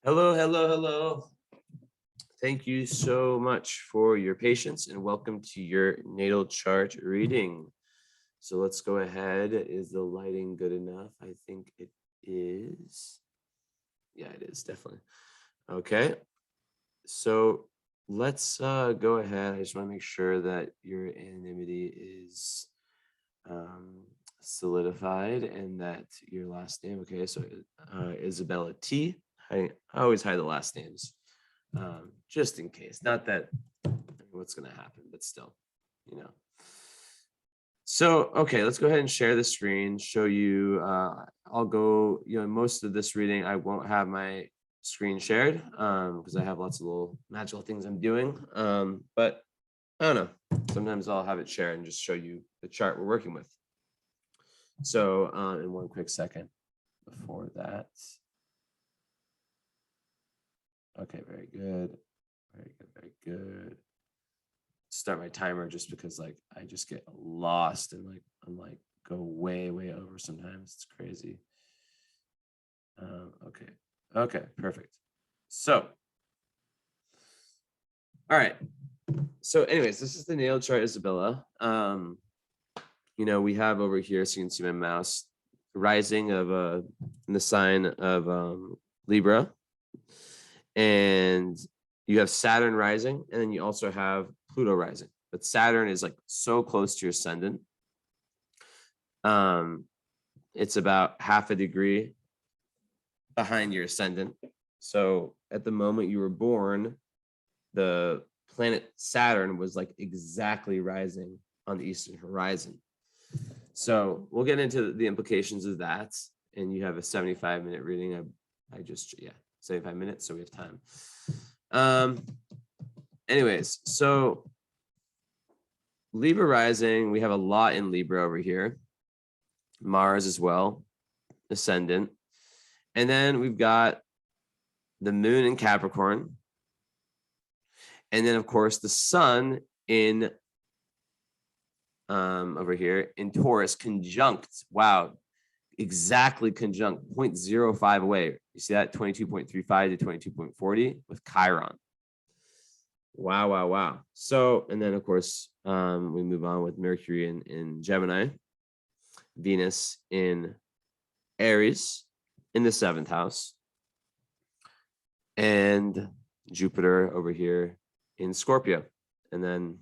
Hello, hello, hello. Thank you so much for your patience and welcome to your natal chart reading. So let's go ahead. Is the lighting good enough? I think it is. Yeah, it is definitely. Okay. So let's go ahead. I just want to make sure that your anonymity is solidified and that your last name. Okay. So Isabella T. I always hide the last names. Just in case, not that what's going to happen, but still, you know. So, okay, let's go ahead and share the screen, show you, I'll go, most of this reading, I won't have my screen shared because I have lots of little magical things I'm doing. But I don't know, sometimes I'll have it shared and just show you the chart we're working with. So in one quick second before that. Okay, very good. Very good, very good. Start my timer just because like I just get lost and like I'm like go way over sometimes. It's crazy. Okay, perfect. So all right, so anyways, this is the natal chart, Isabella. We have over here, so you can see my mouse, rising of in the sign of Libra, and you have Saturn rising, and then you also have Pluto rising, but Saturn is like so close to your ascendant. It's about half a degree behind your ascendant. So at the moment you were born, the planet Saturn was like exactly rising on the eastern horizon. So we'll get into the implications of that. And you have a 75-minute reading. I just 75 minutes, so we have time. Anyways, so Libra rising, we have a lot in Libra over here. Mars as well, ascendant. And then we've got the moon in Capricorn. And then, of course, the sun in over here in Taurus, conjunct. Wow, exactly conjunct, 0.05 away. You see that? 22.35 to 22.40 with Chiron. Wow. So, and then, of course, we move on with Mercury in Gemini, Venus in Aries in the 7th house, and Jupiter over here in Scorpio, and then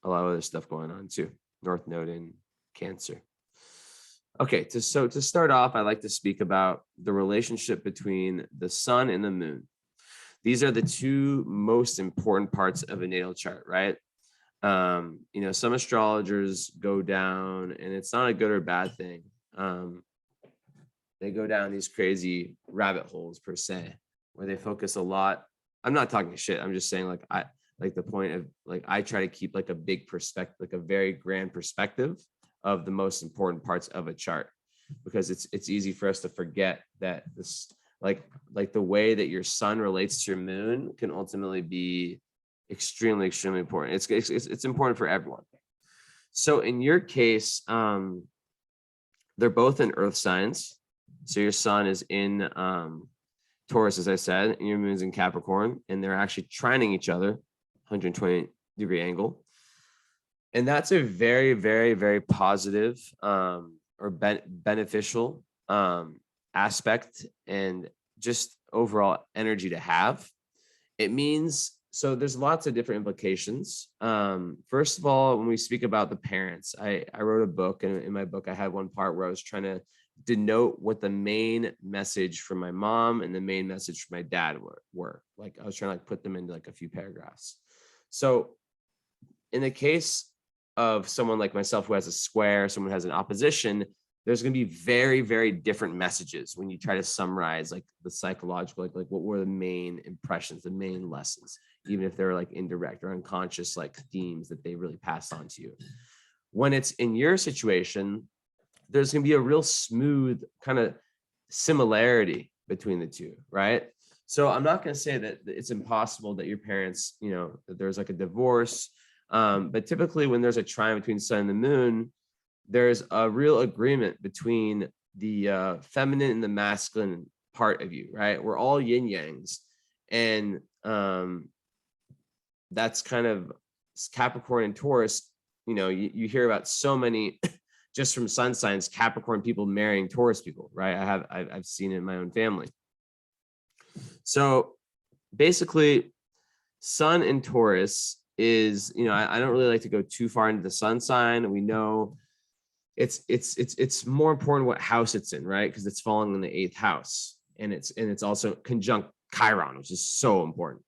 a lot of other stuff going on too. North Node in Cancer. Okay, to start off, I like to speak about the relationship between the sun and the moon. These are the two most important parts of a natal chart, right? Some astrologers go down, and it's not a good or bad thing. They go down these crazy rabbit holes per se, where they focus a lot. I'm not talking shit. I'm just saying the point of I try to keep like a big perspective, like a very grand perspective of the most important parts of a chart, because it's easy for us to forget that this like the way that your sun relates to your moon can ultimately be extremely important. It's important for everyone. So in your case, they're both in earth signs. So your sun is in Taurus, as I said, and your moon's in Capricorn, and they're actually trining each other, 120-degree angle. And that's a very, very, very positive or beneficial aspect and just overall energy to have. It means, so there's lots of different implications. First of all, when we speak about the parents, I wrote a book, and in my book, I had one part where I was trying to denote what the main message from my mom and the main message from my dad were. Like I was trying to put them into like a few paragraphs. So in the case of someone like myself who has a square, someone who has an opposition, there's going to be very, very different messages when you try to summarize like the psychological, like what were the main impressions, the main lessons, even if they're like indirect or unconscious, like themes that they really passed on to you. When it's in your situation, there's going to be a real smooth kind of similarity between the two, right? So I'm not going to say that it's impossible that your parents, that there's like a divorce. But typically when there's a trine between sun and the moon, there's a real agreement between the feminine and the masculine part of you, right? We're all yin yangs. And that's kind of Capricorn and Taurus. You know, you hear about so many just from sun signs, Capricorn people marrying Taurus people, right? I've seen it in my own family. So basically, Sun in Taurus is, you know, I don't really like to go too far into the sun sign. We know it's more important what house it's in, right? Because it's falling in the 8th house, and it's also conjunct Chiron, which is so important.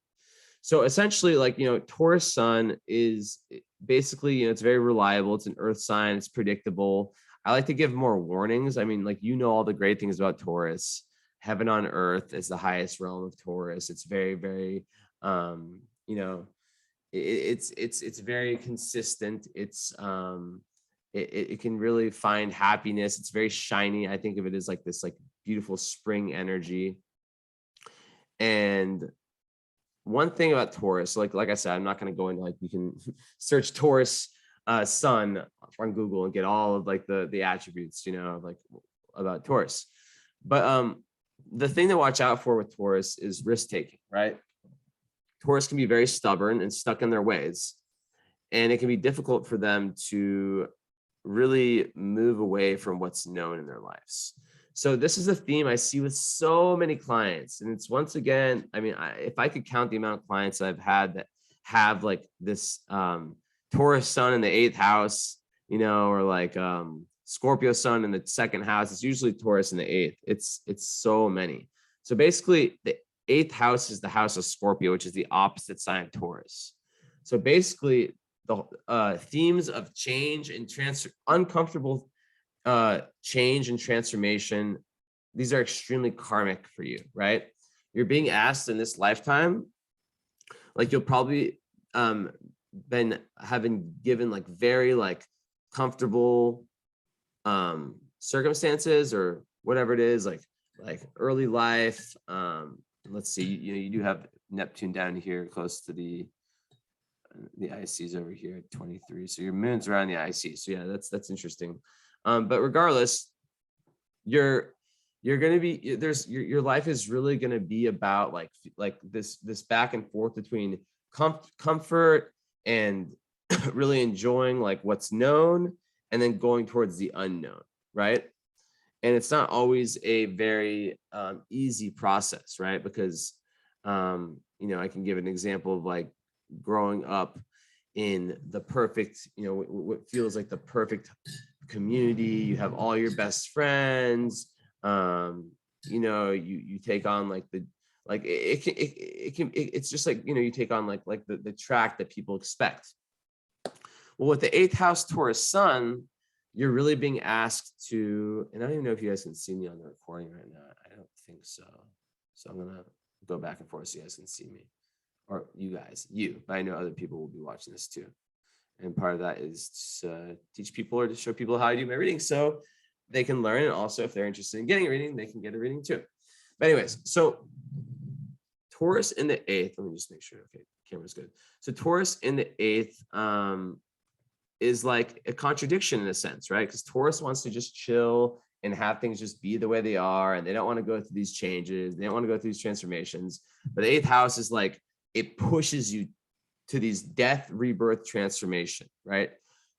So essentially, like, you know, Taurus sun is basically, you know, it's very reliable. It's an earth sign. It's predictable. I like to give more warnings. I mean, like, you know, all the great things about Taurus. Heaven on earth is the highest realm of Taurus. It's very, very, you know, it's very consistent. It can really find happiness. It's very shiny. I think of it as like this, like, beautiful spring energy. And one thing about Taurus, like I said, I'm not going to go into, like, you can search Taurus sun on Google and get all of, like, the attributes, you know, like, about Taurus. But the thing to watch out for with Taurus is risk taking, right? Taurus can be very stubborn and stuck in their ways, and it can be difficult for them to really move away from what's known in their lives. So this is a theme I see with so many clients. And it's, once again, I mean, if I could count the amount of clients I've had that have, like, this Taurus sun in the 8th house, you know, or like Scorpio sun in the 2nd house, it's usually Taurus in the 8th. It's so many. So basically, the 8th house is the house of Scorpio, which is the opposite sign of Taurus. So basically, the themes of change and uncomfortable change and transformation, these are extremely karmic for you, right? You're being asked in this lifetime, like, you'll probably having given, like, very, like, comfortable circumstances or whatever it is, like early life. Let's see, you do have Neptune down here close to the ICs over here at 23. So your moon's around the IC. So yeah, that's interesting. But regardless, you're going to be, your life is really going to be about, like this back and forth between comfort and really enjoying, like, what's known, and then going towards the unknown, right? And it's not always a very easy process, right? Because you know, I can give an example of, like, growing up in the perfect, you know, what feels like the perfect community. You have all your best friends. You know, you take on, like, it's just like, you know, you take on like the track that people expect. Well, with the 8th house Taurus sun, you're really being asked to, and I don't even know if you guys can see me on the recording right now. I don't think so. So I'm gonna go back and forth so you guys can see me, or but I know other people will be watching this too. And part of that is to teach people, or to show people how I do my reading, so they can learn. And also, if they're interested in getting a reading, they can get a reading too. But anyways, so Taurus in the 8th, let me just make sure, okay, camera's good. So Taurus in the 8th is like a contradiction in a sense, right? Because Taurus wants to just chill and have things just be the way they are, and they don't want to go through these changes. They don't want to go through these transformations. But the 8th house is like, it pushes you to these death, rebirth, transformation, right?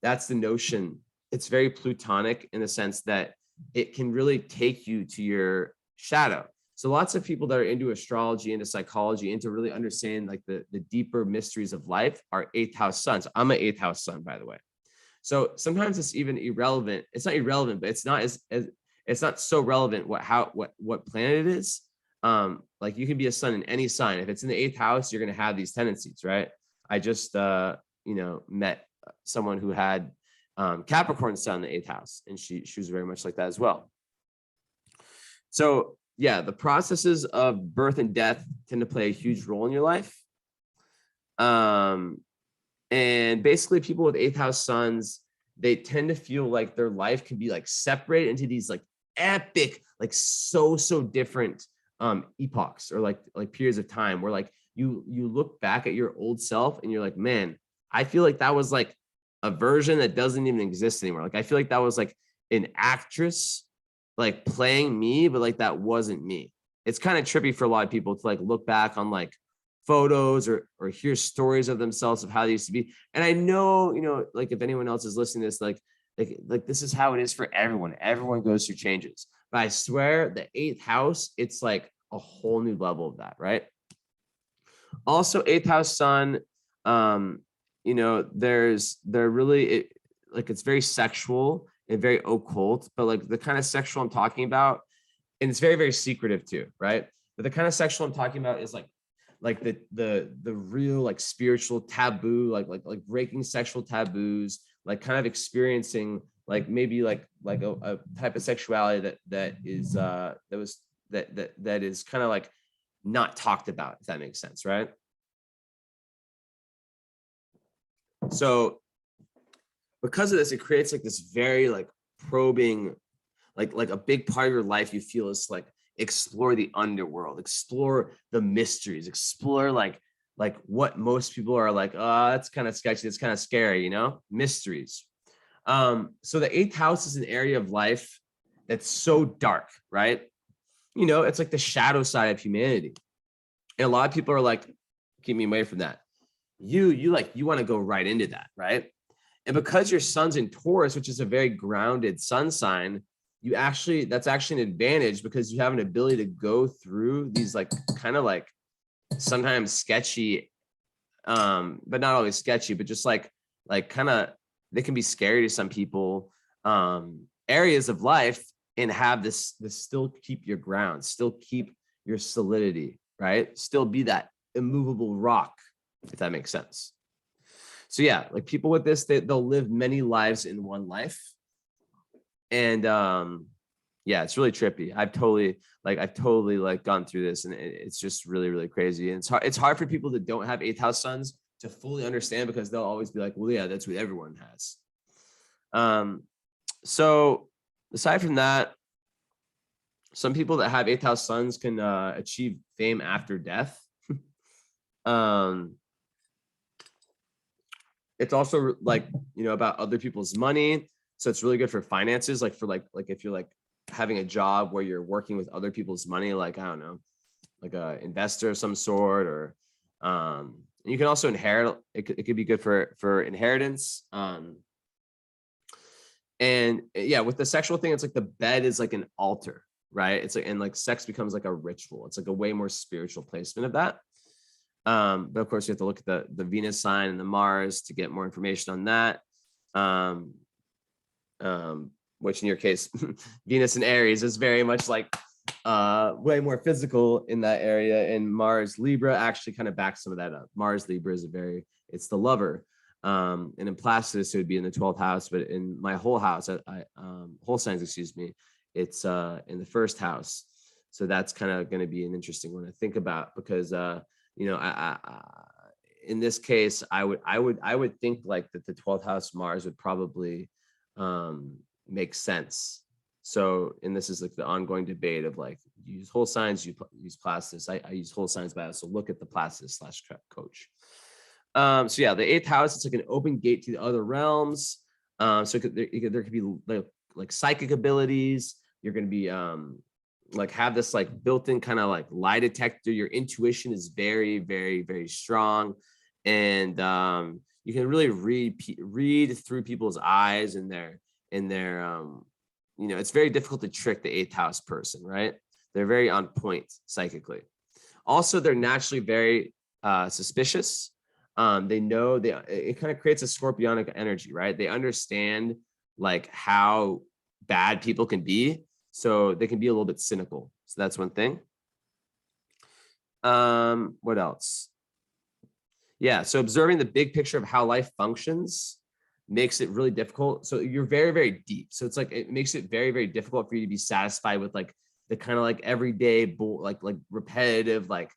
That's the notion. It's very Plutonic in the sense that it can really take you to your shadow. So lots of people that are into astrology, into psychology, into really understanding, like, the deeper mysteries of life are 8th house suns. I'm an 8th house sun, by the way. So sometimes it's even irrelevant. It's not irrelevant, but it's not it's not so relevant what planet it is. Like, you can be a sun in any sign. If it's in the 8th house, you're going to have these tendencies, right? I just you know, met someone who had Capricorn sun in the 8th house, and she was very much like that as well. So yeah, the processes of birth and death tend to play a huge role in your life. And basically, people with 8th house suns, they tend to feel like their life can be, like, separated into these, like, epic, like, so different epochs, or like periods of time where, like, you look back at your old self and you're like, man, I feel like that was, like, a version that doesn't even exist anymore. Like, I feel like that was, like, an actress, like, playing me, but, like, that wasn't me. it's kind of trippy for a lot of people to like look back on like photos or hear stories of themselves of how they used to be. And I know, you know, like if anyone else is listening to this, like this is how it is for everyone. Everyone goes through changes. But I swear the 8th house, it's like a whole new level of that, right? Also, 8th house sun, you know, they're really like it's very sexual and very occult, but like the kind of sexual I'm talking about, and it's very, very secretive too, right? But the kind of sexual I'm talking about is like the real like spiritual taboo, like breaking sexual taboos, like kind of experiencing like maybe like a type of sexuality that is that is kind of like not talked about, if that makes sense, right? So because of this, it creates like this very like probing, like a big part of your life you feel is like explore the underworld, explore the mysteries, explore like what most people are like, oh, that's kind of sketchy, it's kind of scary, you know, mysteries. So the 8th house is an area of life that's so dark, right? You know, it's like the shadow side of humanity. And a lot of people are like, keep me away from that. You want to go right into that, right? And because your sun's in Taurus, which is a very grounded sun sign, that's actually an advantage because you have an ability to go through these like kind of like sometimes sketchy, but not always sketchy, but just like kind of, they can be scary to some people, areas of life, and have this still keep your ground, still keep your solidity, right? Still be that immovable rock, if that makes sense. So yeah, like people with this, they'll live many lives in one life. And yeah, it's really trippy. I've totally like gone through this, and it's just really, really crazy. And it's hard for people that don't have 8th house suns to fully understand, because they'll always be like, well, yeah, that's what everyone has. So aside from that, some people that have 8th house suns can achieve fame after death. It's also like, you know, about other people's money. So it's really good for finances, like for like if you're like having a job where you're working with other people's money, like, I don't know, like a investor of some sort, or and you can also inherit. It could be good for inheritance. And yeah, with the sexual thing, it's like the bed is like an altar, right? It's like, and like sex becomes like a ritual. It's like a way more spiritual placement of that. But of course, you have to look at the Venus sign and the Mars to get more information on that. Which in your case, Venus and Aries is very much like way more physical in that area, and Mars Libra actually kind of backs some of that up. Mars Libra is it's the lover. And in Placidus, it would be in the 12th house, but in my whole house, whole signs, excuse me, it's in the 1st house. So that's kind of going to be an interesting one to think about, because you know, in this case, I would think like that the 12th house Mars would probably make sense. So, and this is like the ongoing debate of like, you use whole signs, you use Placidus. I use whole signs, but I also look at the Placidus/coach. So yeah, the 8th house, it's like an open gate to the other realms. So there could be like psychic abilities. You're going to be like have this like built-in kind of like lie detector. Your intuition is very, very, very strong, and you can really read through people's eyes and their you know, it's very difficult to trick the 8th house person, right? They're very on point psychically. Also, they're naturally very suspicious. They know it kind of creates a scorpionic energy, right? They understand like how bad people can be, so they can be a little bit cynical. So that's one thing. What else? Yeah, so observing the big picture of how life functions makes it really difficult. So you're very, very deep. So it's like, it makes it very, very difficult for you to be satisfied with like the kind of like everyday, like repetitive, like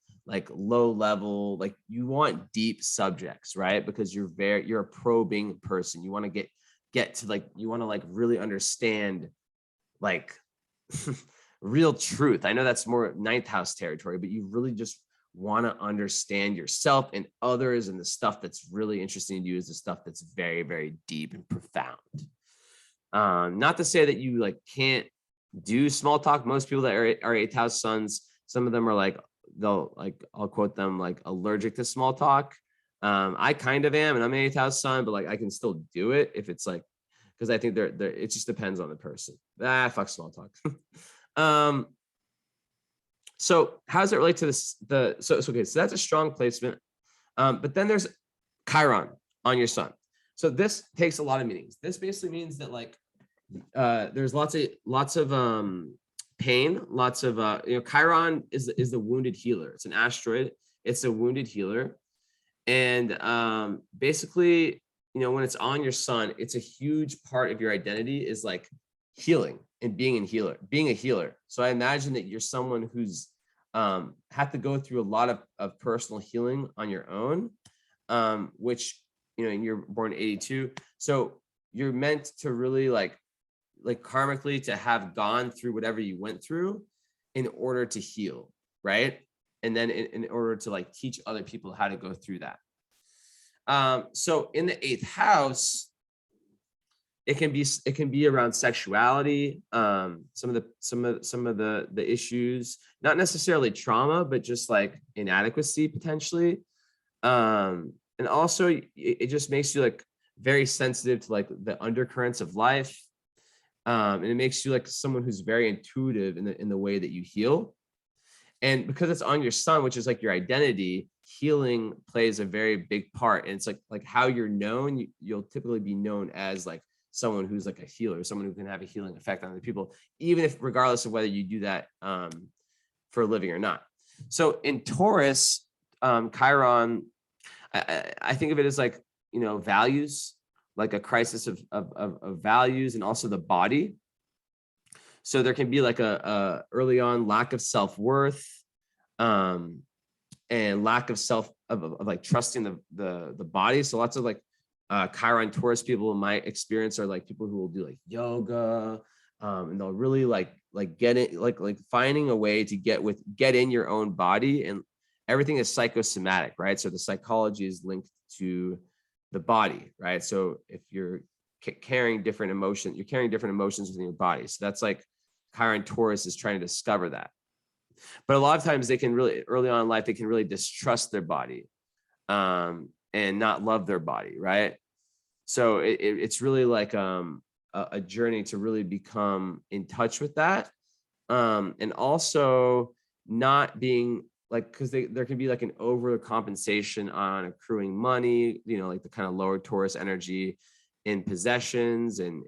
low level, like you want deep subjects, right? Because you're a probing person. You want to get to like, you want to like really understand like real truth. I know that's more 9th house territory, but you really just want to understand yourself and others, and the stuff that's really interesting to you is the stuff that's very, very deep and profound. Not to say that you like can't do small talk. Most people that are 8th house suns Some of them are like, I'll quote them like allergic to small talk. I kind of am, and I'm an 8th house sun, but like I can still do it if it's like, because I think it just depends on the person. Fuck small talk. So how does it relate to this? So that's a strong placement. But then there's Chiron on your sun. So this takes a lot of meanings. This basically means that like there's lots of pain, lots of Chiron is the wounded healer. It's an asteroid. It's a wounded healer. And basically, when it's on your sun, it's a huge part of your identity is like healing and being a healer. So I imagine that you're someone who's have to go through a lot of personal healing on your own, which, and you're born 82. So you're meant to really like karmically to have gone through whatever you went through in order to heal, right? And then in order to like teach other people how to go through that. So in the 8th house, it can be around sexuality, some of the issues, not necessarily trauma, but just like inadequacy potentially. And also it just makes you like very sensitive to like the undercurrents of life. And it makes you like someone who's very intuitive in the way that you heal. And because it's on your sun, which is like your identity, healing plays a very big part. And it's like how you're known, you'll typically be known as like someone who's like a healer, someone who can have a healing effect on other people, even if regardless of whether you do that for a living or not. So in Taurus, Chiron, I think of it as like, values, like a crisis of values, and also the body. So there can be like a early on lack of self-worth, and lack of like trusting the body. So lots of like Chiron Taurus people in my experience are like people who will do like yoga, and they'll really like get it, like finding a way to get in your own body. And everything is psychosomatic, right? So the psychology is linked to the body, right? So if you're carrying different emotions, you're carrying different emotions within your body. So that's like Chiron Taurus is trying to discover that. But a lot of times they can really, early on in life, they can really distrust their body, and not love their body, right? So it's really like a journey to really become in touch with that, and also not being like, because there can be like an overcompensation on accruing money, like the kind of lower Taurus energy in possessions and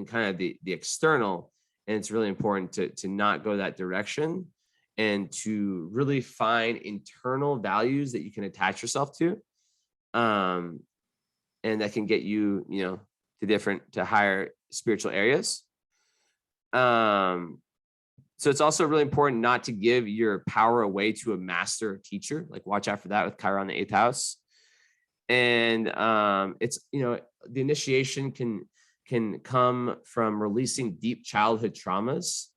kind of the external. And it's really important to not go that direction, and to really find internal values that you can attach yourself to, and that can get you, to higher spiritual areas. So it's also really important not to give your power away to a master or teacher. Like watch out for that with Chiron in the 8th house. And it's, the initiation can come from releasing deep childhood traumas.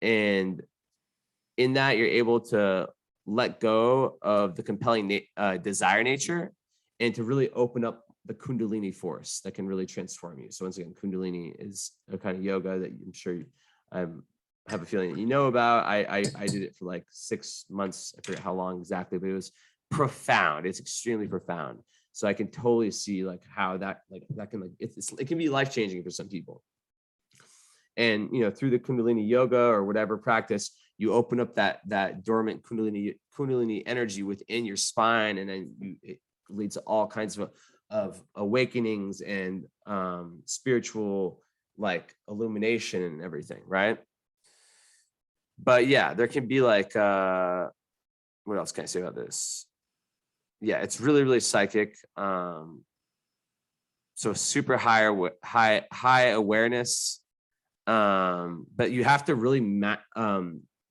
And in that, you're able to let go of the compelling desire nature, and to really open up the Kundalini force that can really transform you. So once again, Kundalini is a kind of yoga that I'm sure I have a feeling that you know about. I did it for like 6 months. I forget how long exactly, but it was profound. It's extremely profound. So I can totally see like how that can it can be life-changing for some people. And through the Kundalini yoga or whatever practice, you open up that dormant Kundalini energy within your spine, and then it leads to all kinds of awakenings and spiritual like illumination and everything, right? But yeah, there can be like what else can I say about this? Yeah, it's really, really psychic. So super high awareness. But you have to really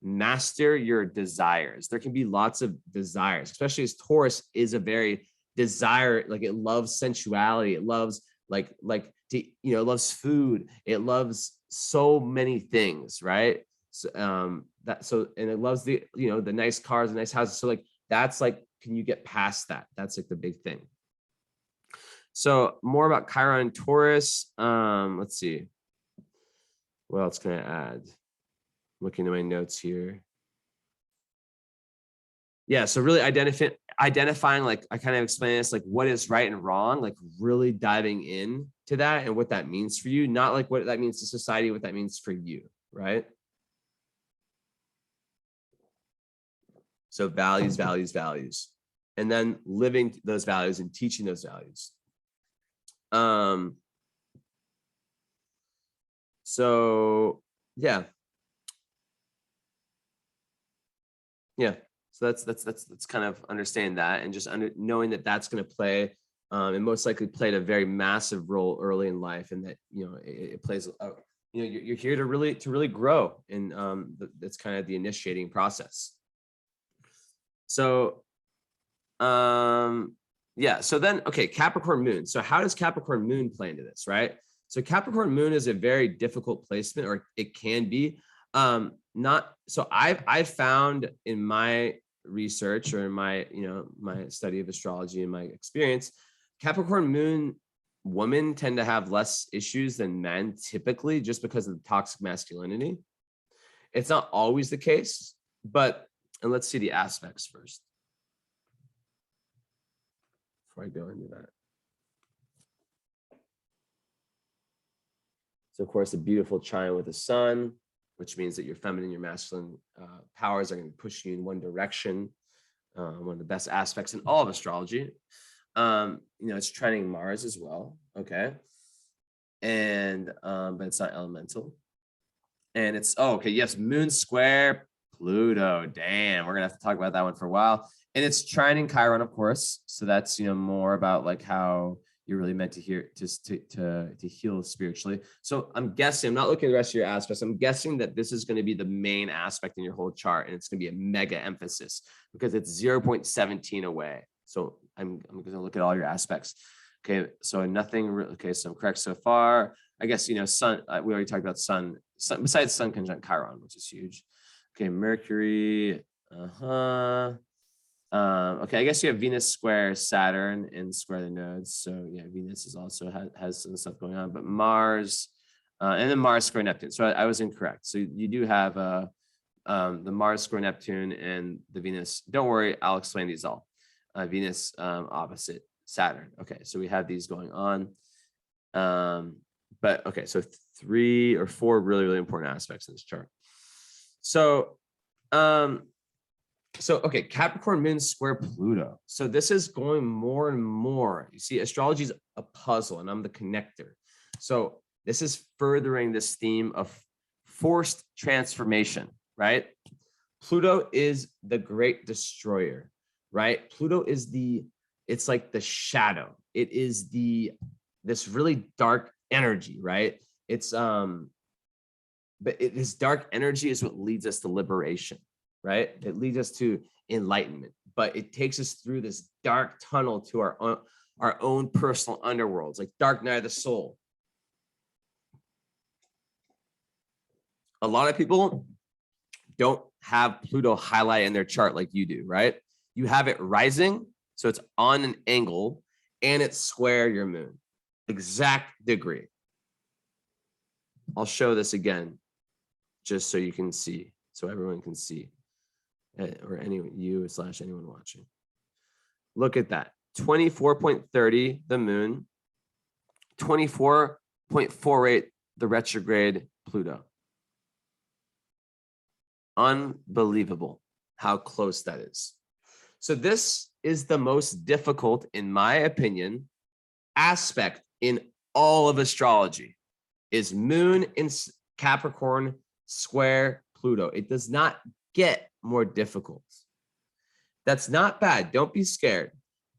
master your desires. There can be lots of desires, especially as Taurus is a very desire, like it loves sensuality. It loves it loves food. It loves so many things, right? So and it loves the nice cars, the nice houses. So like that's like, can you get past that? That's like the big thing. So more about Chiron and Taurus. Let's see. What else can I add? Looking at my notes here. Yeah, so really identifying, like I kind of explained this, like what is right and wrong, like really diving in to that and what that means for you, not like what that means to society, what that means for you, right? So values, values, values, and then living those values and teaching those values. So yeah. So that's kind of understanding that, and just knowing that that's going to play, and most likely played a very massive role early in life, and that it plays. You're here to really grow, and that's kind of the initiating process. So, yeah. So then, okay, Capricorn Moon. So how does Capricorn Moon play into this, right? So Capricorn Moon is a very difficult placement, or it can be. Not so. I've found in my research, or in my my study of astrology and my experience, Capricorn Moon women tend to have less issues than men typically, just because of the toxic masculinity. It's not always the case, but and let's see the aspects first before I go into that. So of course, a beautiful trine with the sun, which means that your feminine, your masculine powers are going to push you in one direction. One of the best aspects in all of astrology. It's trining Mars as well. Okay. And but it's not elemental. And it's yes, Moon square Pluto. Damn, we're gonna have to talk about that one for a while. And it's trining Chiron, of course. So that's more about like how you're really meant to heal spiritually. So I'm guessing, I'm not looking at the rest of your aspects. I'm guessing that this is going to be the main aspect in your whole chart, and it's going to be a mega emphasis because it's 0.17 away. So I'm going to look at all your aspects. Okay, so nothing. Okay, so I'm correct so far. I guess Sun. We already talked about Sun. Besides Sun conjunct Chiron, which is huge. Okay, Mercury. Okay, I guess you have Venus square Saturn and square the nodes. So yeah, Venus is also has some stuff going on, but Mars, and then Mars square Neptune. So I was incorrect. So you do have the Mars square Neptune and the Venus. Don't worry, I'll explain these all. Venus opposite Saturn. Okay, so we have these going on. But okay, so 3 or 4 really, really important aspects in this chart. So, okay, Capricorn Moon square Pluto. So this is going more and more. You see, astrology is a puzzle, and I'm the connector. So this is furthering this theme of forced transformation, right? Pluto is the great destroyer, right? Pluto is it's like the shadow. It is this really dark energy, right? It's this dark energy is what leads us to liberation, right? It leads us to enlightenment, but it takes us through this dark tunnel to our own personal underworlds, like dark night of the soul. A lot of people don't have Pluto highlight in their chart like you do, right? You have it rising, so it's on an angle, and it's square your moon, exact degree. I'll show this again, just so you can see, so everyone can see, or anyone, you/anyone watching. Look at that, 24.30 the moon, 24.48 the retrograde Pluto. Unbelievable how close that is. So this is the most difficult, in my opinion, aspect in all of astrology, is Moon in Capricorn square Pluto. It does not get more difficult. That's not bad. Don't be scared.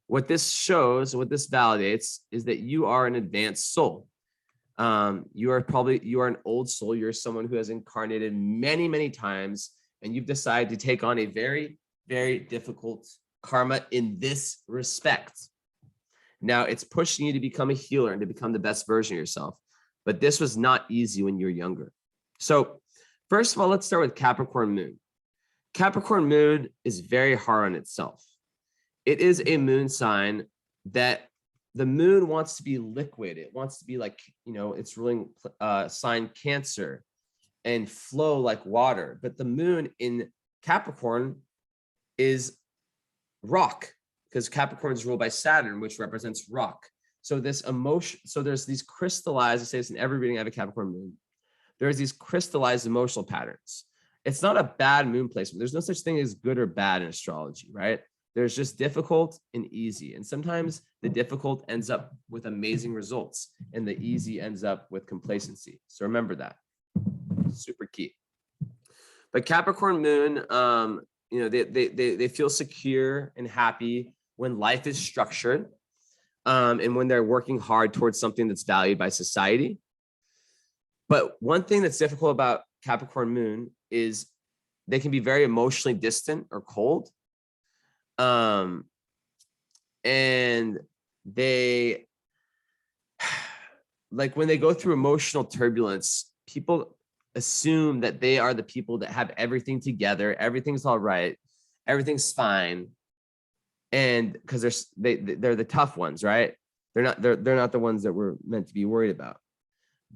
What this shows, what this validates, is that you are an advanced soul. You are an old soul. You're someone who has incarnated many, many times, and you've decided to take on a very, very difficult karma in this respect. Now, it's pushing you to become a healer and to become the best version of yourself. But this was not easy when you were younger. So first of all, let's start with Capricorn Moon. Capricorn Moon is very hard on itself. It is a moon sign that the moon wants to be liquid. It wants to be like, it's ruling sign Cancer and flow like water. But the moon in Capricorn is rock, because Capricorn is ruled by Saturn, which represents rock. So this emotion, so there's these crystallized, I say this in every reading I have a Capricorn moon, there's these crystallized emotional patterns. It's not a bad moon placement. There's no such thing as good or bad in astrology, right? There's just difficult and easy. And sometimes the difficult ends up with amazing results and the easy ends up with complacency. So remember that. Super key. But Capricorn moon, you know, they feel secure and happy when life is structured, and when they're working hard towards something that's valued by society. But one thing that's difficult about Capricorn moon is they can be very emotionally distant or cold. And they, like when they go through emotional turbulence, people assume that they are the people that have everything together, everything's all right, everything's fine. And because they're the tough ones, right? They're not the ones that we're meant to be worried about.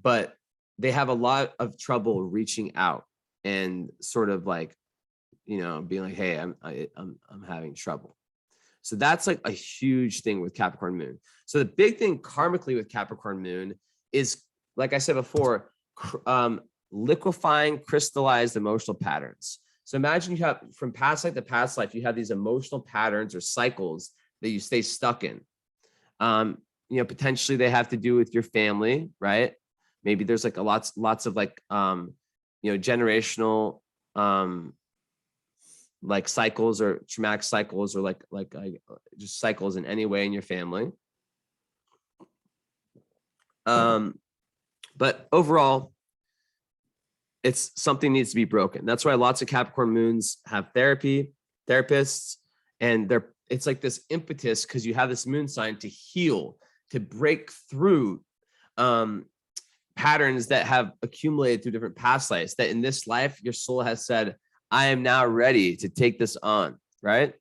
But they have a lot of trouble reaching out and sort of like, you know, being like, hey, I'm having trouble. So that's like a huge thing with Capricorn moon. So the big thing karmically with Capricorn moon is, like I said before, liquefying crystallized emotional patterns. So imagine you have, from past life to past life, you have these emotional patterns or cycles that you stay stuck in. You know, potentially they have to do with your family, right? Maybe there's like lots of like, you know, generational, like cycles or traumatic cycles, or like just cycles in any way in your family. But overall, it's something needs to be broken. That's why lots of Capricorn moons have therapists, and it's like this impetus because you have this moon sign to heal, to break through patterns that have accumulated through different past lives, that in this life, your soul has said, I am now ready to take this on, right?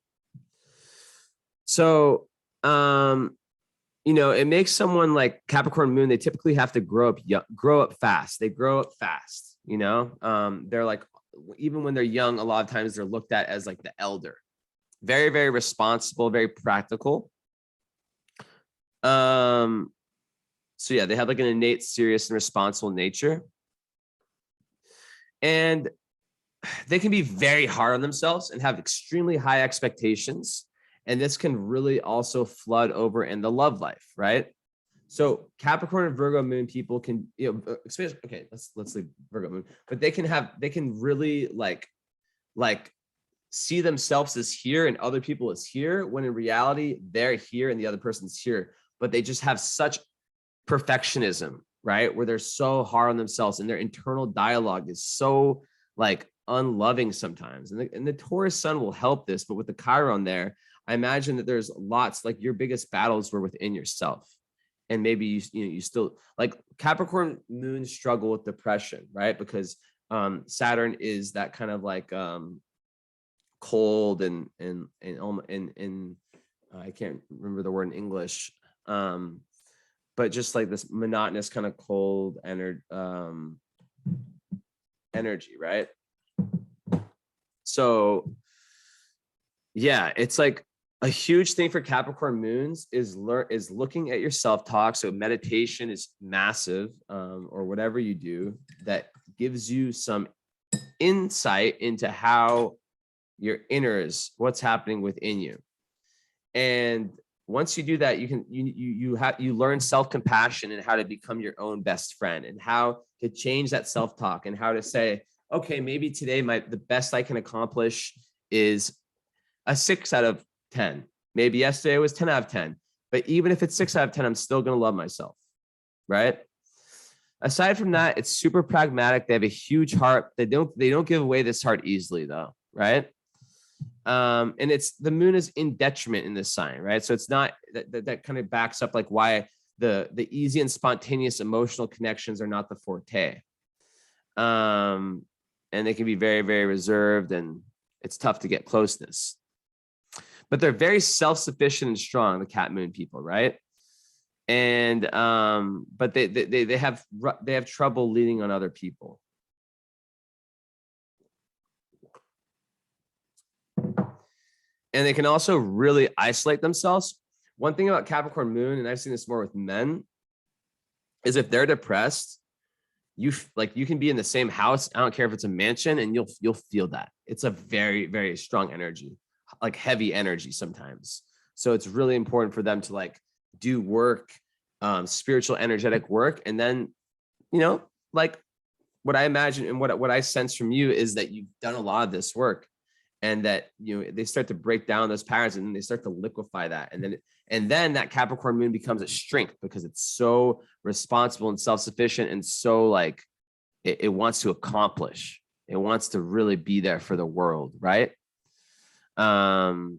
So, you know, it makes someone like Capricorn moon, they typically have to grow up fast. They grow up fast, you know? They're like, even when they're young, a lot of times they're looked at as like the elder. Very, very responsible, very practical. So yeah, they have like an innate, serious, and responsible nature. And they can be very hard on themselves and have extremely high expectations. And this can really also flood over in the love life, right? So Capricorn and Virgo moon people can, you know, especially, okay, let's leave Virgo moon, but they can really like see themselves as here and other people as here, when in reality they're here and the other person's here. But they just have such perfectionism, right? Where they're so hard on themselves and their internal dialogue is so like unloving sometimes. And the Taurus sun will help this, but with the Chiron there, I imagine that there's lots, like your biggest battles were within yourself. And maybe you still, like Capricorn moon struggle with depression, right? Because Saturn is that kind of like cold and I can't remember the word in English, but just like this monotonous kind of cold energy, right? So yeah, it's like a huge thing for Capricorn moons is looking at your self-talk. So meditation is massive, or whatever you do that gives you some insight into how your inner is, what's happening within you. And once you do that, you learn self-compassion and how to become your own best friend, and how to change that self-talk, and how to say, okay, maybe today the best I can accomplish is a 6 out of 10. Maybe yesterday was 10 out of 10. But even if it's 6 out of 10, I'm still going to love myself, right? Aside from that, it's super pragmatic. They have a huge heart. They don't give away this heart easily, though, right? And it's the moon is in detriment in this sign, right? So it's not that kind of backs up like why the easy and spontaneous emotional connections are not the forte. And they can be very, very reserved, and it's tough to get closeness. But they're very self-sufficient and strong, the Cat moon people, right? And but they have trouble leaning on other people. And they can also really isolate themselves. One thing about Capricorn moon, and I've seen this more with men, is if they're depressed, you can be in the same house. I don't care if it's a mansion, and you'll feel that. It's a very, very strong energy, like heavy energy sometimes. So it's really important for them to like do work, spiritual, energetic work. And then, like what I imagine and what I sense from you is that you've done a lot of this work, and that they start to break down those patterns, and then they start to liquefy that, and then that Capricorn moon becomes a strength because it's so responsible and self-sufficient, and so like it wants to accomplish, it wants to really be there for the world, right? And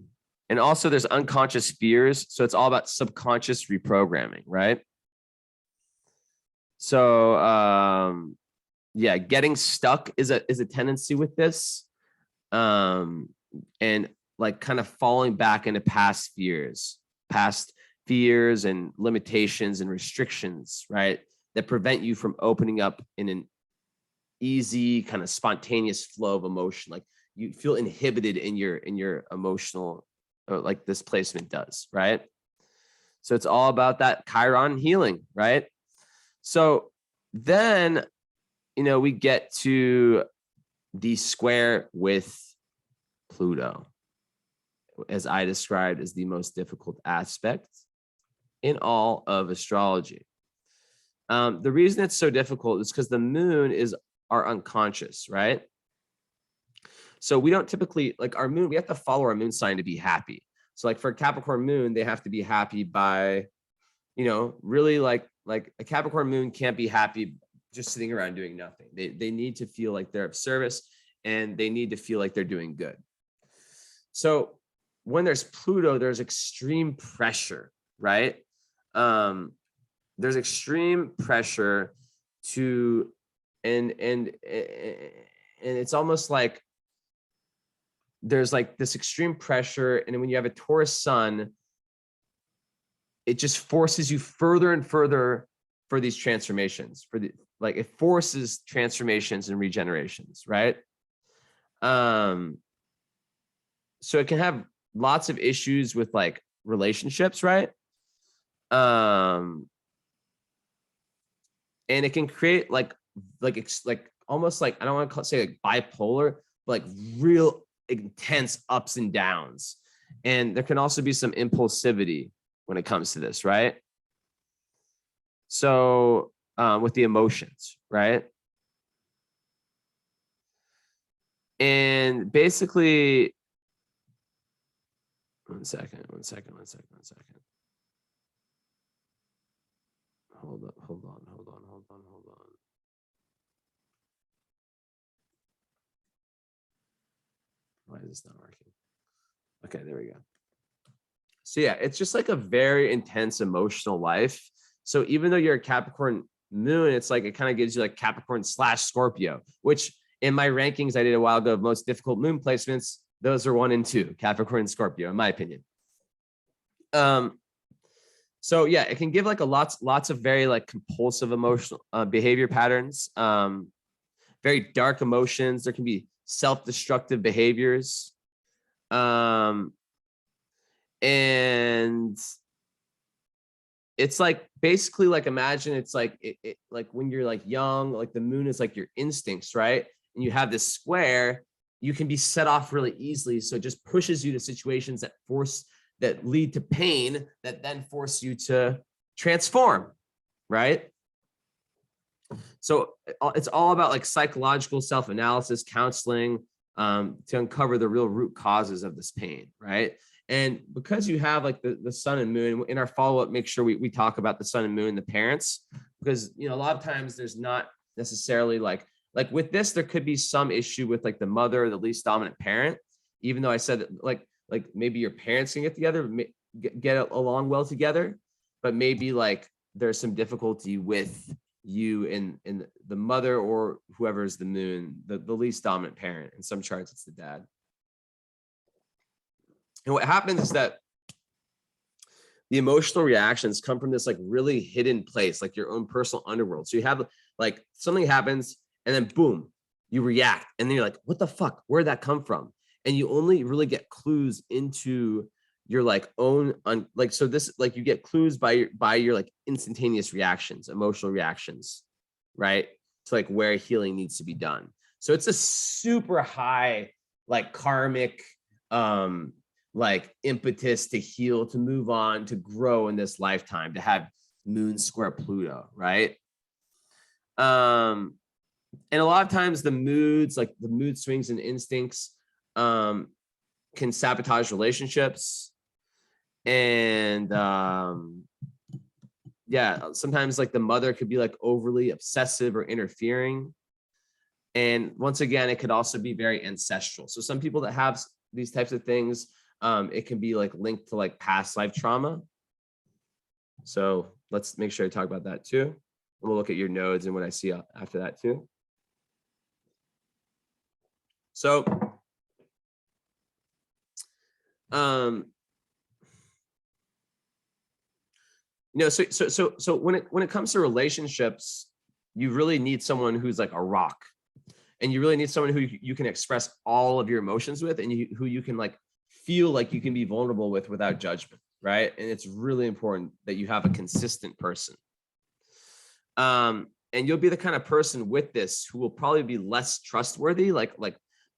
also there's unconscious fears, so it's all about subconscious reprogramming, right? So yeah, getting stuck is a tendency with this. And like kind of falling back into past fears and limitations and restrictions, right? That prevent you from opening up in an easy kind of spontaneous flow of emotion. Like you feel inhibited in your emotional, like this placement does, right? So it's all about that Chiron healing, right? So then, we get to the square with Pluto, as I described as the most difficult aspect in all of astrology. The reason it's so difficult is because the moon is our unconscious, right? So we don't typically, like our moon, we have to follow our moon sign to be happy. So like for a Capricorn moon, they have to be happy by, really like a Capricorn moon can't be happy just sitting around doing nothing. They need to feel like they're of service, and they need to feel like they're doing good. So when there's Pluto, there's extreme pressure, right? There's extreme pressure to, and it's almost like there's like this extreme pressure. And when you have a Taurus sun, it just forces you further and further for these transformations, it forces transformations and regenerations, right? So it can have lots of issues with like relationships, right? And it can create like almost like, I don't want to say like bipolar, but like real intense ups and downs. And there can also be some impulsivity when it comes to this, right? So with the emotions, right? And basically, one second. Hold on. Why is this not working? Okay, there we go. So yeah, it's just like a very intense emotional life. So even though you're a Capricorn moon, it's like it kind of gives you like Capricorn / Scorpio, which in my rankings I did a while ago of most difficult moon placements, those are 1 and 2, Capricorn and Scorpio, in my opinion. So yeah, it can give like lots of very like compulsive emotional behavior patterns, very dark emotions. There can be self-destructive behaviors. And it's like basically like imagine it's like it like when you're like young, like the moon is like your instincts, right? And you have this square, you can be set off really easily. So it just pushes you to situations that lead to pain, that then force you to transform, right? So it's all about like psychological self-analysis, counseling, to uncover the real root causes of this pain, right? And because you have like the sun and moon in our follow-up, make sure we talk about the sun and moon, the parents, because a lot of times there's not necessarily like with this, there could be some issue with like the mother or the least dominant parent, even though I said that like maybe your parents can get together, get along well together, but maybe like there's some difficulty with you and the mother or whoever is the moon, the least dominant parent. In some charts, it's the dad. And what happens is that the emotional reactions come from this like really hidden place, like your own personal underworld. So you have like something happens and then boom, you react. And then you're like, what the fuck? Where'd that come from? and you only really get clues into your like own like, so this, like, you get clues by your like instantaneous reactions, emotional reactions, right, to like where healing needs to be done. So it's a super high like karmic like impetus to heal, to move on, to grow in this lifetime, to have moon square Pluto, right? And a lot of times the moods, like the mood swings and instincts, can sabotage relationships. And yeah, sometimes like the mother could be like overly obsessive or interfering. And once again, it could also be very ancestral. So some people that have these types of things, it can be like linked to like past life trauma. So let's make sure I talk about that too. We'll look at your nodes and what I see after that too. So, you know, so when it comes to relationships, you really need someone who's like a rock, and you really need someone who you can express all of your emotions with, and who you can like feel like you can be vulnerable with without judgment, right? And it's really important that you have a consistent person. And you'll be the kind of person with this who will probably be less trustworthy, like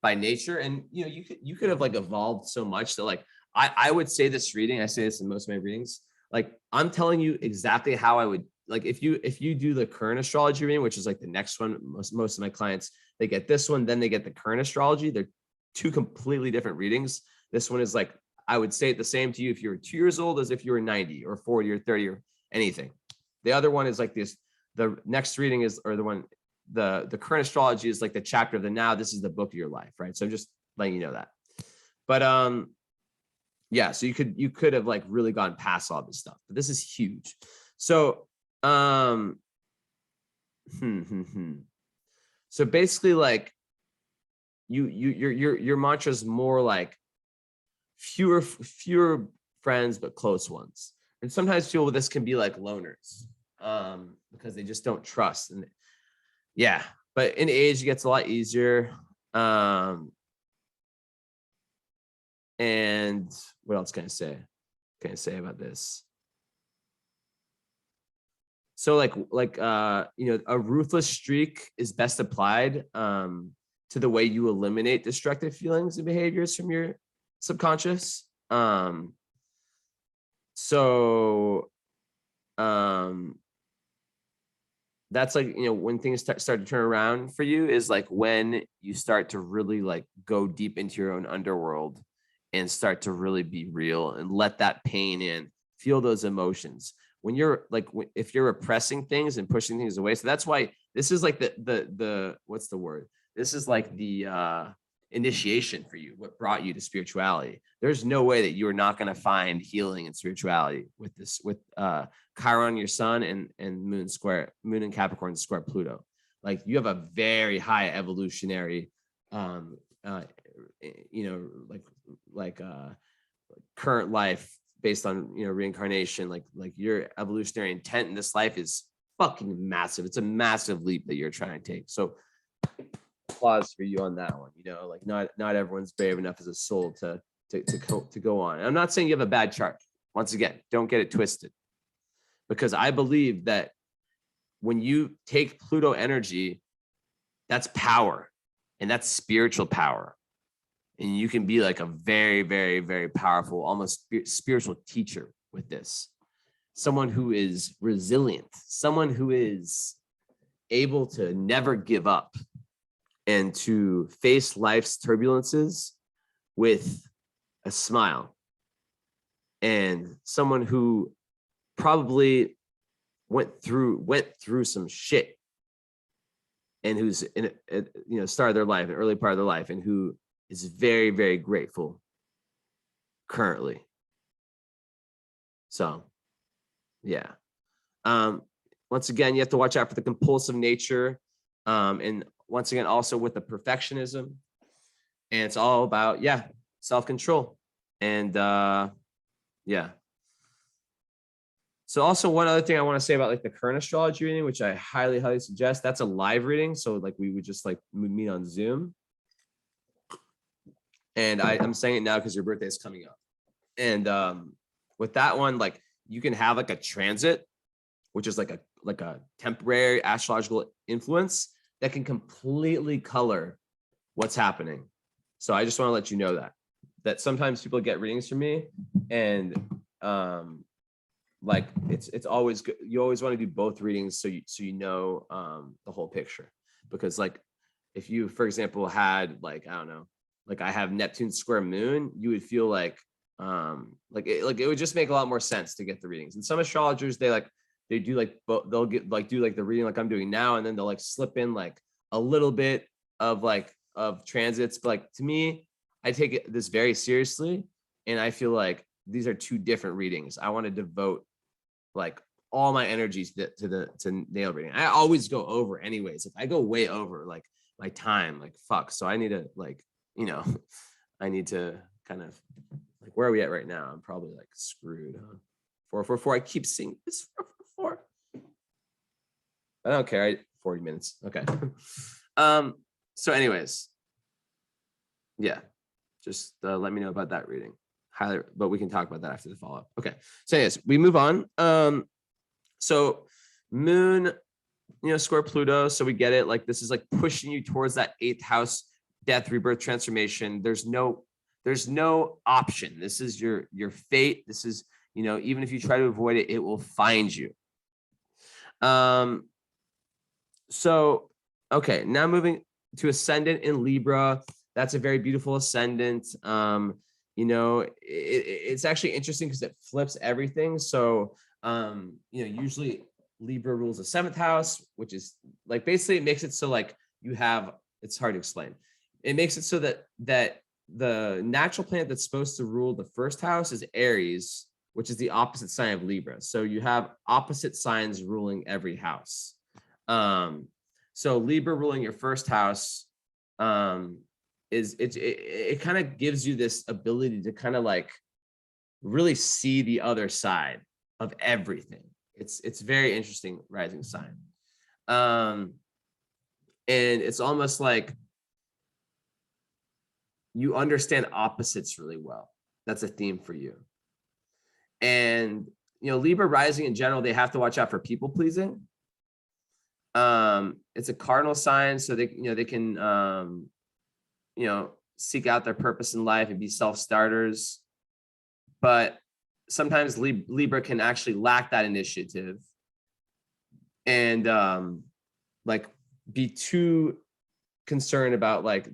by nature. And you know, you could have like evolved so much that like I would say this reading, I say this in most of my readings, like I'm telling you exactly how I would, like if you do the current astrology reading, which is like the next one, most of my clients, they get this one, then they get the current astrology. They're two completely different readings. This one is like, I would say it the same to you if you were 2 years old as if you were 90 or 40 or 30 or anything. The other one is like this, the next reading is, or the one, the current astrology is like the chapter of the now. This is the book of your life, right? So I'm just letting you know that. But yeah, so you could have like really gone past all this stuff, but this is huge. So so basically, like your mantra is more like fewer friends but close ones. And sometimes people with this can be like loners, because they just don't trust. And yeah, but in age it gets a lot easier. And what else can I say? About this? So like you know, a ruthless streak is best applied to the way you eliminate destructive feelings and behaviors from your subconscious. So that's like, you know, when things start to turn around for you is like when you start to really like go deep into your own underworld and start to really be real and let that pain in, feel those emotions. When you're like, if you're repressing things and pushing things away. So that's why this is like the what's the word? This is like the initiation for you, what brought you to spirituality. There's no way that you are not going to find healing and spirituality with this, with Chiron, your sun, and moon and Capricorn square Pluto. Like you have a very high evolutionary you know, like current life based on, you know, reincarnation. Like your evolutionary intent in this life is fucking massive. It's a massive leap that you're trying to take. So applause for you on that one. You know, like not everyone's brave enough as a soul to go on. And I'm not saying you have a bad chart. Once again, don't get it twisted, because I believe that when you take Pluto energy, that's power, and that's spiritual power. And you can be like a very, very, very powerful, almost spiritual teacher with this. Someone who is resilient, someone who is able to never give up and to face life's turbulences with a smile, and someone who probably went through some shit, and who's in a, you know, started their life, an early part of their life, and who is very, very grateful currently. So yeah, once again, you have to watch out for the compulsive nature, and once again also with the perfectionism. And it's all about, yeah, self-control. And yeah. So also one other thing I want to say about like the current astrology reading, which I highly, highly suggest, that's a live reading. So like we would just like meet on Zoom. And I'm saying it now because your birthday is coming up. And with that one, like you can have like a transit, which is like a temporary astrological influence that can completely color what's happening. So I just want to let you know that sometimes people get readings from me, and like it's always good. You always want to do both readings so you know the whole picture. Because like if you, for example, had like, I don't know, like I have Neptune square moon, you would feel like it would just make a lot more sense to get the readings. And some astrologers, they do like they'll get like do like the reading like I'm doing now, and then they'll like slip in like a little bit of transits. But like to me, I take this very seriously, and I feel like these are two different readings. I want to devote like all my energies to natal reading. I always go over anyways. If I go way over, like my time, like fuck. So I need to like, I need to kind of like, where are we at right now? I'm probably like screwed, huh? 444. I keep seeing this 444. I don't care. 40 minutes. Okay. So anyways, yeah, just let me know about that reading. But we can talk about that after the follow-up. Okay. So anyways, we move on. So moon, square Pluto. So we get it. Like this is like pushing you towards that 8th house, death, rebirth, transformation. There's no option. This is your fate. This is, even if you try to avoid it, it will find you. So, okay, now moving to ascendant in Libra. That's a very beautiful ascendant. It's actually interesting because it flips everything. So, usually Libra rules the 7th house, which is like, basically it makes it so like you have, it's hard to explain. It makes it so that the natural planet that's supposed to rule the 1st house is Aries, which is the opposite sign of Libra. So you have opposite signs ruling every house. So Libra ruling your 1st house it kind of gives you this ability to kind of like really see the other side of everything. It's very interesting rising sign. And it's almost like you understand opposites really well. That's a theme for you. And Libra rising in general, they have to watch out for people pleasing. It's a cardinal sign, so they can seek out their purpose in life and be self-starters. But sometimes Libra can actually lack that initiative and like be too concerned about like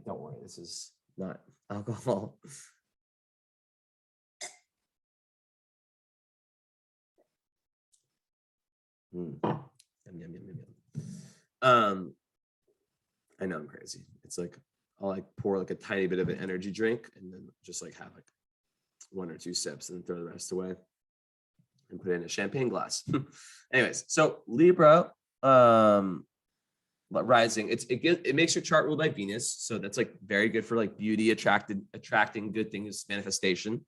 don't worry, this is not alcohol. I know I'm crazy. It's like I'll like pour like a tiny bit of an energy drink and then just like have like 1 or 2 sips and then throw the rest away and put it in a champagne glass. Anyways, so Libra rising, it makes your chart ruled by Venus, so that's like very good for like beauty, attracting good things, manifestation.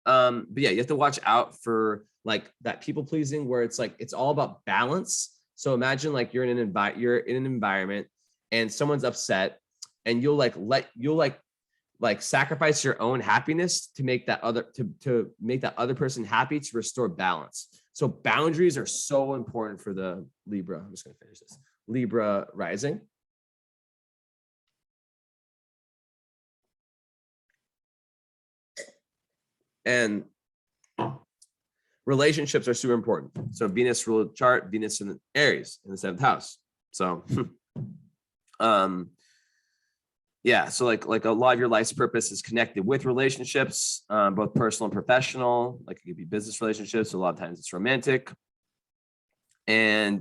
But yeah, you have to watch out for like that people pleasing where it's like it's all about balance. So imagine like you're in an environment and someone's upset, and you'll sacrifice your own happiness to make that other person happy, to restore balance. So boundaries are so important for the Libra. I'm just going to finish this. Libra rising. And relationships are super important. So Venus ruled chart, Venus in Aries in the 7th house. So yeah, so like a lot of your life's purpose is connected with relationships, both personal and professional. Like it could be business relationships, so a lot of times it's romantic. And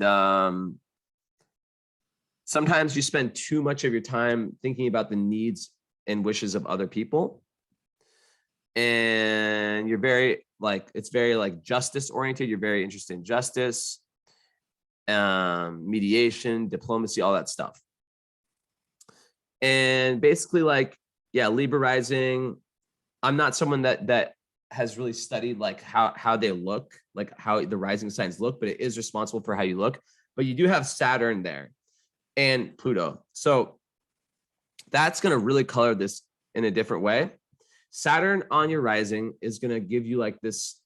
sometimes you spend too much of your time thinking about the needs and wishes of other people. And you're it's very like justice oriented. You're very interested in justice, mediation, diplomacy, all that stuff. And basically like, yeah, Libra rising, I'm not someone that has really studied like how they look, like how the rising signs look, but it is responsible for how you look. But you do have Saturn there and Pluto. So that's going to really color this in a different way. Saturn on your rising is going to give you like this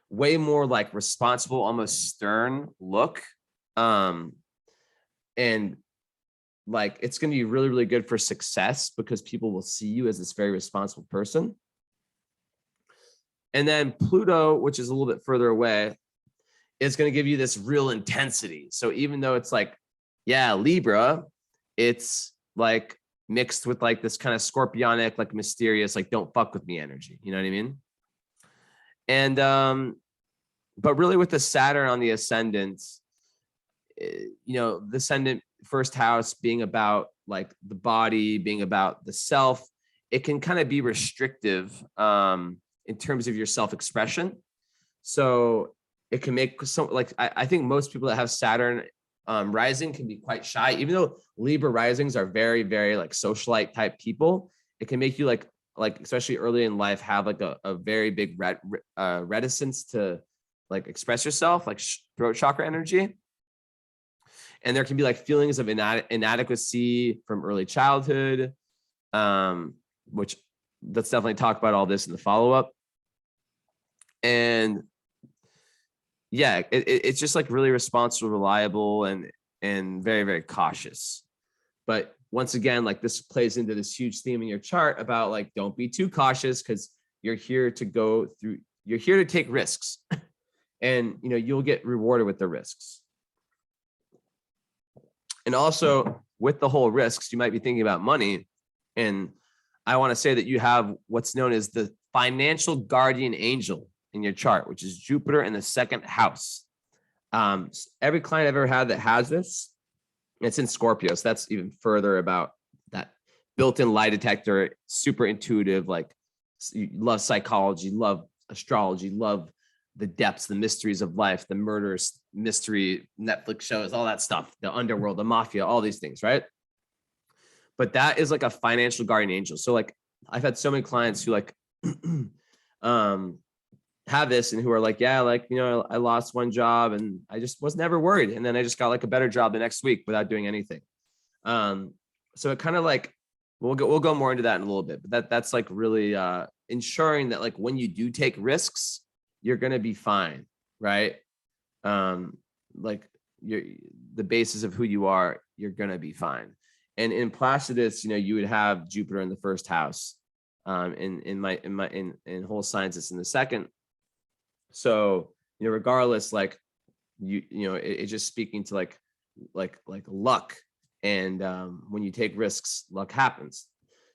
way more like responsible, almost stern look. And like, it's going to be really, really good for success because people will see you as this very responsible person. And then Pluto, which is a little bit further away, is going to give you this real intensity. So even though it's like, yeah, Libra, it's like mixed with like this kind of scorpionic, like mysterious, like don't fuck with me energy. You know what I mean? And, but really with the Saturn on the ascendant, you know, the ascendant first house being about like the body, being about the self, it can kind of be restrictive in terms of your self-expression. So it can make some, like, I think most people that have Saturn rising can be quite shy, even though Libra risings are very, very like socialite type people. It can make you like especially early in life, have like a very big reticence to like express yourself, like throat chakra energy. And there can be like feelings of inadequacy from early childhood, which let's definitely talk about all this in the follow-up. And yeah, it's just like really responsible, reliable, and very, very cautious. But once again, like this plays into this huge theme in your chart about like, don't be too cautious because you're here to go through, you're here to take risks and, you know, you'll get rewarded with the risks. And also with the whole risks, you might be thinking about money. And I want to say that you have what's known as the financial guardian angel in your chart, which is Jupiter in the second house. Every client I've ever had that has this, it's in Scorpio. So that's even further about that built-in lie detector, super intuitive, like you love psychology, love astrology, love the depths, the mysteries of life, the murders, mystery, Netflix shows, all that stuff, the underworld, the mafia, all these things, right? But that is like a financial guardian angel. So like I've had so many clients who like have this and who are like, yeah, like, you know, I lost one job and I just was never worried. And then I just got like a better job the next week without doing anything. So it kind of like, we'll go more into that in a little bit, but that's like really ensuring that like when you do take risks, you're going to be fine. Right. Like the basis of who you are, you're going to be fine. And in Placidus, you know, you would have Jupiter in the first house. In whole signs, it's in the second. So, you know, regardless, like you know, it's just speaking to like luck. And when you take risks, luck happens.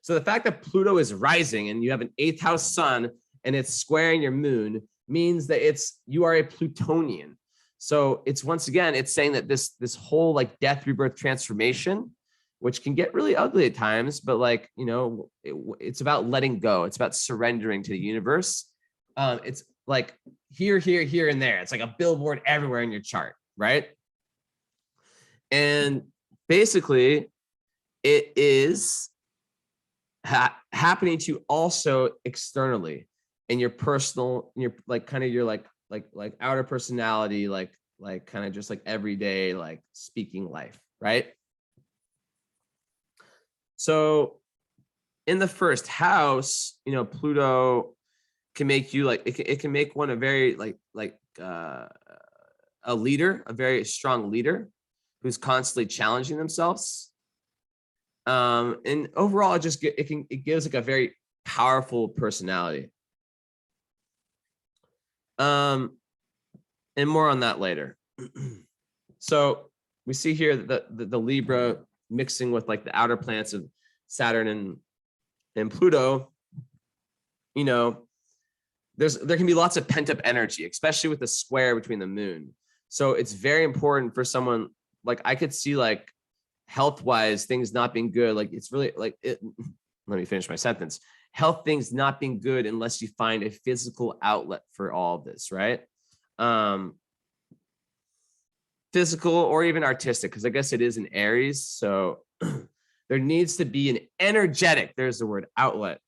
So the fact that Pluto is rising and you have an 8th house sun and it's squaring your moon means that you are a Plutonian. So it's once again, it's saying that this whole like death, rebirth, transformation, which can get really ugly at times, but like, you know, it's about letting go. It's about surrendering to the universe. It's like here, and there. It's like a billboard everywhere in your chart, right? And basically, it is happening to you also externally in your personal, in your like kind of your like outer personality, like kind of just like everyday like speaking life, right? So in the first house, you know, Pluto can make you like, it can make one a very a leader, a very strong leader who's constantly challenging themselves. And overall, it gives like a very powerful personality. And more on that later. So we see here that the Libra mixing with like the outer planets of Saturn and Pluto, you know, there can be lots of pent up energy, especially with the square between the moon. So it's very important for someone, like I could see like health wise things not being good. Like it's really like it, let me finish my sentence. Health things not being good unless you find a physical outlet for all of this, right? Physical or even artistic, because I guess it is an Aries. So there needs to be an energetic, there's the word, outlet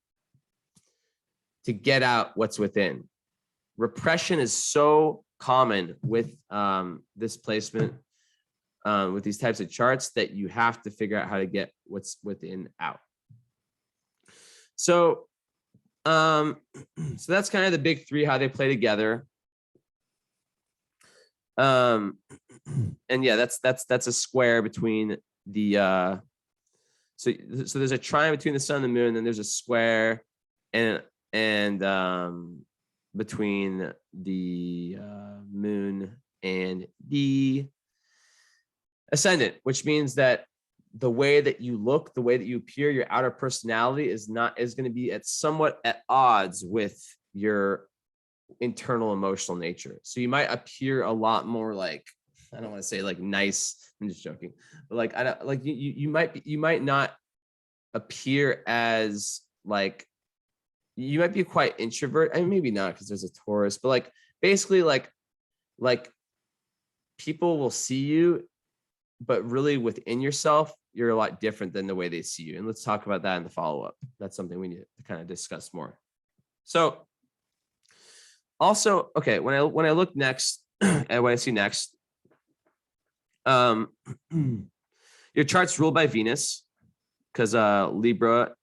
to get out what's within. Repression is so common with this placement, with these types of charts, that you have to figure out how to get what's within out. So, so that's kind of the big three, how they play together. And yeah, that's a square between the so there's a triangle between the sun and the moon, and then there's a square and between the moon and the ascendant, which means that the way that you look, the way that you appear, your outer personality is going to be somewhat at odds with your internal emotional nature. So you might appear a lot more like, I don't want to say like nice, I'm just joking, but like I don't like you might not appear as like, you might be quite introvert. I mean, maybe not because there's a Taurus, but like basically like people will see you, but really within yourself, you're a lot different than the way they see you. And let's talk about that in the follow-up. That's something we need to kind of discuss more. So also, okay, when I look next at what I see next, your chart's ruled by Venus, because Libra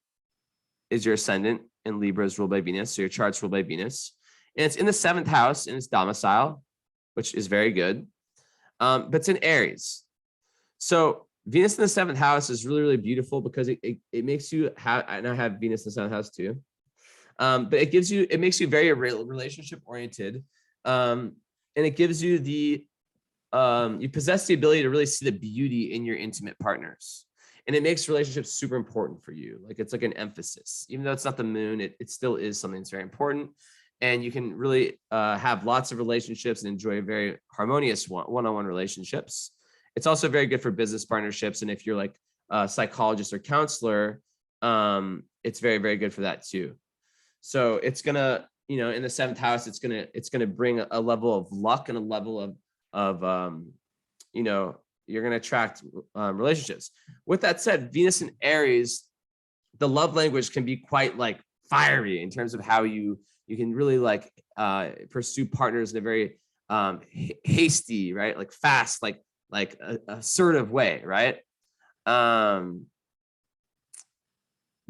is your ascendant and Libra is ruled by Venus. So your chart's ruled by Venus. And it's in the 7th house in its domicile, which is very good. But it's in Aries. So Venus in the 7th house is really, really beautiful because it makes you have, and I have Venus in the 7th house too. But it makes you very relationship oriented. And it gives you you possess the ability to really see the beauty in your intimate partners. And it makes relationships super important for you. Like it's like an emphasis, even though it's not the moon, it still is something that's very important. And you can really have lots of relationships and enjoy very harmonious one-on-one relationships. It's also very good for business partnerships. And if you're like a psychologist or counselor, it's very, very good for that too. So it's gonna, in the 7th house, it's gonna bring a level of luck and a level of you're gonna attract relationships. With that said, Venus in Aries, the love language can be quite like fiery in terms of how you can really like pursue partners in a very hasty, right? Like fast, like assertive way, right?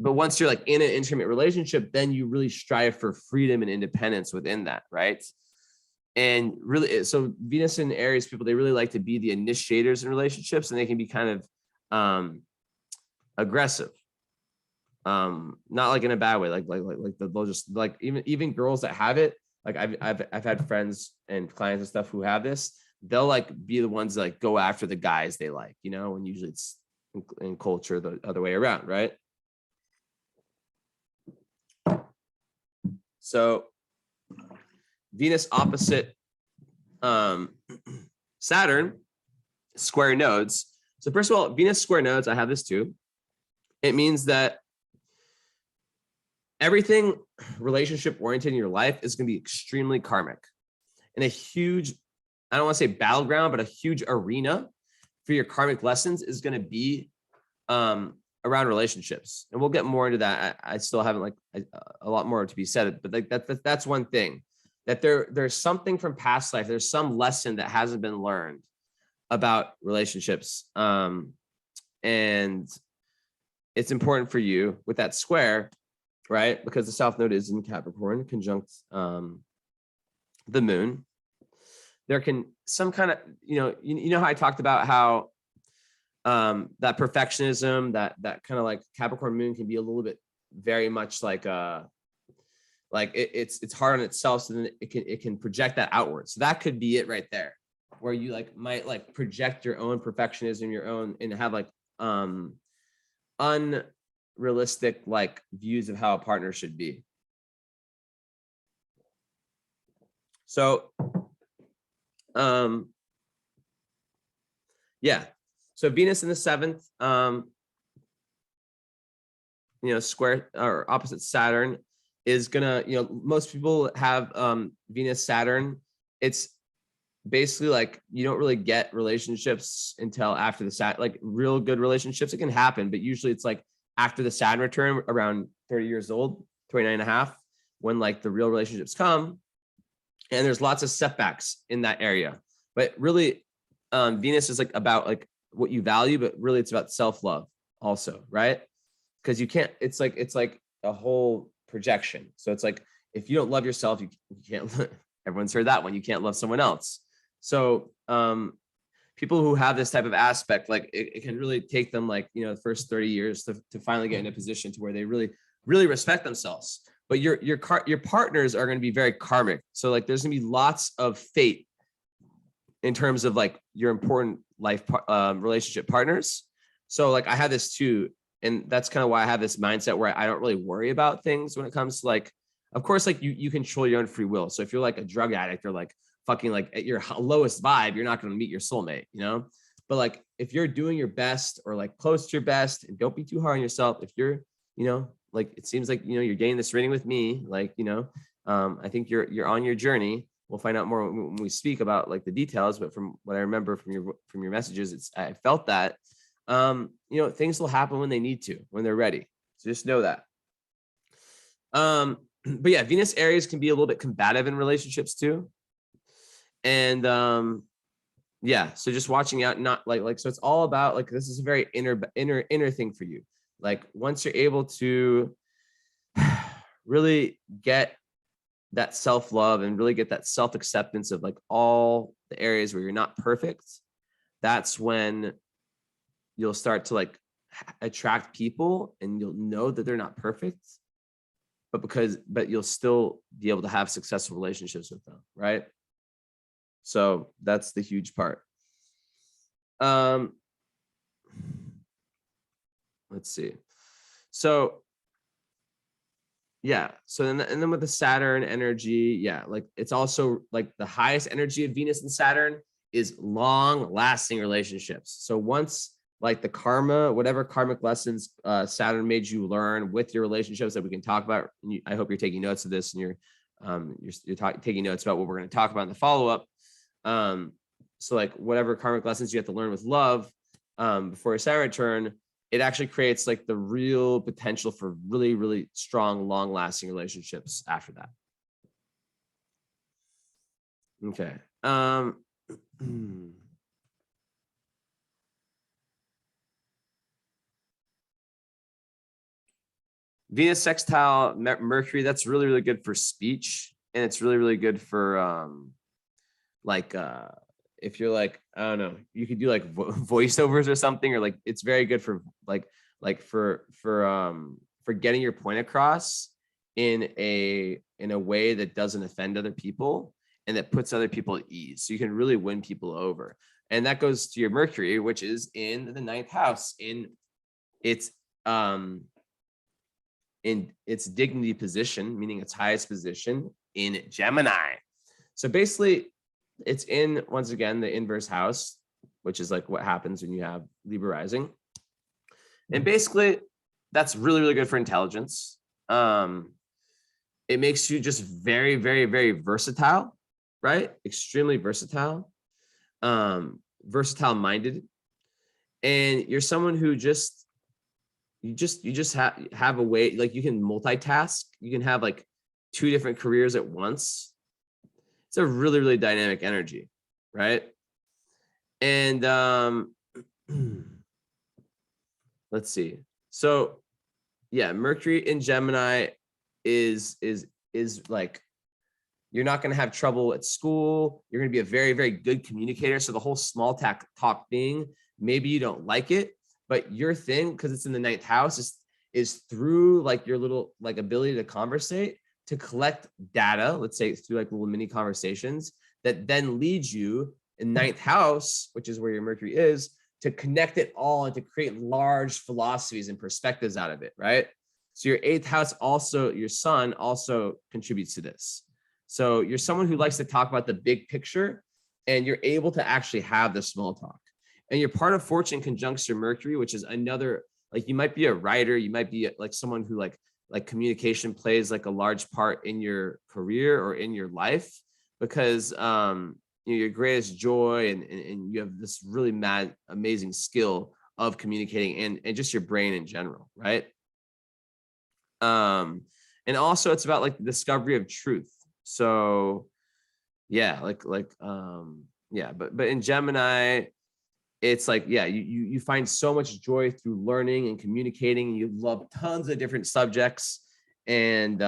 But once you're like in an intimate relationship, then you really strive for freedom and independence within that, right? And really, so Venus and Aries people, they really like to be the initiators in relationships, and they can be kind of aggressive. Not like in a bad way, like they'll just like even girls that have it, like I've had friends and clients and stuff who have this, they'll like be the ones that like go after the guys they like, and usually it's in culture the other way around, right? So Venus opposite Saturn, square nodes. So first of all, Venus square nodes, I have this too. It means that everything relationship oriented in your life is going to be extremely karmic, and a huge, I don't want to say battleground, but a huge arena for your karmic lessons is going to be around relationships. And we'll get more into that. I still haven't like a lot more to be said, but like that's one thing, that there's something from past life. There's some lesson that hasn't been learned about relationships. And it's important for you with that square, right? Because the South Node is in Capricorn, conjunct the moon. There can some kind of, you know how I talked about how that perfectionism, that kind of like Capricorn moon can be a little bit very much like it's hard on itself, so then it can project that outward. So that could be it right there, where you like might like project your own perfectionism, your own, and have like unrealistic like views of how a partner should be. So yeah, so Venus in the 7th, square or opposite Saturn is gonna, most people have Venus Saturn. It's basically like you don't really get relationships until after the Saturn, like real good relationships. It can happen, but usually it's like after the Saturn return, around 30 years old, 29 and a half, when like the real relationships come. And there's lots of setbacks in that area. But really, Venus is like about like what you value, but really it's about self-love also, right? Because you can't, it's like a whole projection. So it's like, if you don't love yourself, you can't, everyone's heard that one, you can't love someone else. So people who have this type of aspect, like it can really take them like, the first 30 years to finally get in a position to where they really, really respect themselves. But your partners are going to be very karmic. So like there's going to be lots of fate in terms of like your important life relationship partners. So like I have this too. And that's kind of why I have this mindset where I don't really worry about things when it comes to like, of course, like you control your own free will. So if you're like a drug addict or like fucking like at your lowest vibe, you're not going to meet your soulmate, but like if you're doing your best or like close to your best, and don't be too hard on yourself. If you're, like it seems like, you're getting this reading with me, like, I think you're on your journey. We'll find out more when we speak about like the details, but from what I remember from your messages, I felt that, things will happen when they need to, when they're ready. So just know that. But yeah, Venus Aries can be a little bit combative in relationships too. And yeah, so just watching out, not like so it's all about like, this is a very inner thing for you. Like once you're able to really get that self-love and really get that self-acceptance of like all the areas where you're not perfect, that's when you'll start to like attract people, and you'll know that they're not perfect, but you'll still be able to have successful relationships with them, right? So that's the huge part. Let's see. So yeah, so then with the Saturn energy, yeah, like it's also like the highest energy of Venus and Saturn is long lasting relationships. So once like the karma, whatever karmic lessons Saturn made you learn with your relationships that we can talk about, I hope you're taking notes of this, and you're taking notes about what we're going to talk about in the follow-up. So like whatever karmic lessons you have to learn with love before a Saturn return, it actually creates like the real potential for really, really strong, long-lasting relationships after that. Okay. Venus sextile Mercury, that's really, really good for speech. And it's really, really good for if you're like, I don't know, you could do like voiceovers or something, or like it's very good for for getting your point across in a way that doesn't offend other people and that puts other people at ease. So you can really win people over. And that goes to your Mercury, which is in the 9th house in its dignity position, meaning its highest position in Gemini. So basically it's in, once again, the inverse house, which is like what happens when you have Libra rising. And basically that's really, really good for intelligence. It makes you just very, very, very versatile, right? Extremely versatile, versatile minded. And you're someone who you just have a way, like you can multitask. You can have like 2 different careers at once. It's a really, really dynamic energy, right? And let's see. So yeah, Mercury in Gemini is like, you're not going to have trouble at school. You're going to be a very, very good communicator. So the whole small talk thing, maybe you don't like it, but your thing, because it's in the 9th house, is through like your little like ability to conversate, to collect data, let's say through like little mini conversations that then leads you in 9th house, which is where your Mercury is, to connect it all and to create large philosophies and perspectives out of it, right? So your 8th house also, your sun also contributes to this. So you're someone who likes to talk about the big picture, and you're able to actually have the small talk. And your part of fortune conjuncts your Mercury, which is another, like you might be a writer, you might be like someone who like communication plays like a large part in your career or in your life, because your greatest joy and you have this really amazing skill of communicating and just your brain in general, right? And also it's about like the discovery of truth. So yeah, yeah, but in Gemini, it's like, yeah, you find so much joy through learning and communicating. You love tons of different subjects. and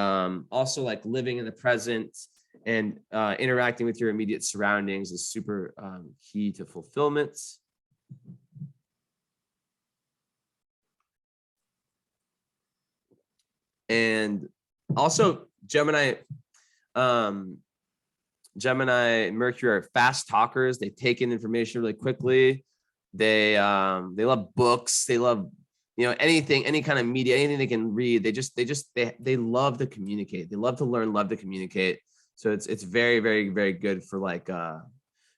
also like living in the present and interacting with your immediate surroundings is super key to fulfillment. And also Gemini and Mercury are fast talkers. They take in information really quickly. They love books. They love, you know, anything, any kind of media, anything they can read. They love to communicate. They love to learn, love to communicate. So it's very, very, very good for like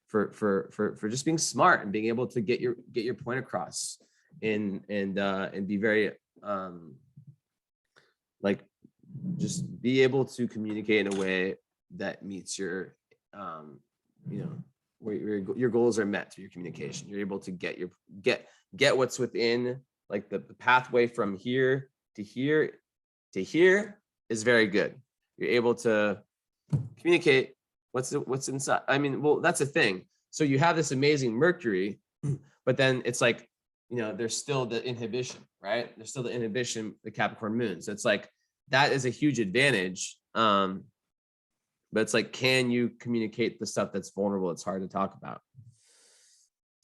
for just being smart and being able to get your point across and be very like just be able to communicate in a way that meets your you know, where your goals are met through your communication. You're able to get what's within, like the pathway from here to here to here is very good. You're able to communicate what's inside. I mean, well, that's the thing. So you have this amazing Mercury, but then it's like, you know, there's still the inhibition, right? There's still the inhibition, the Capricorn moon. So it's like, that is a huge advantage. But it's like, can you communicate the stuff that's vulnerable? It's hard to talk about.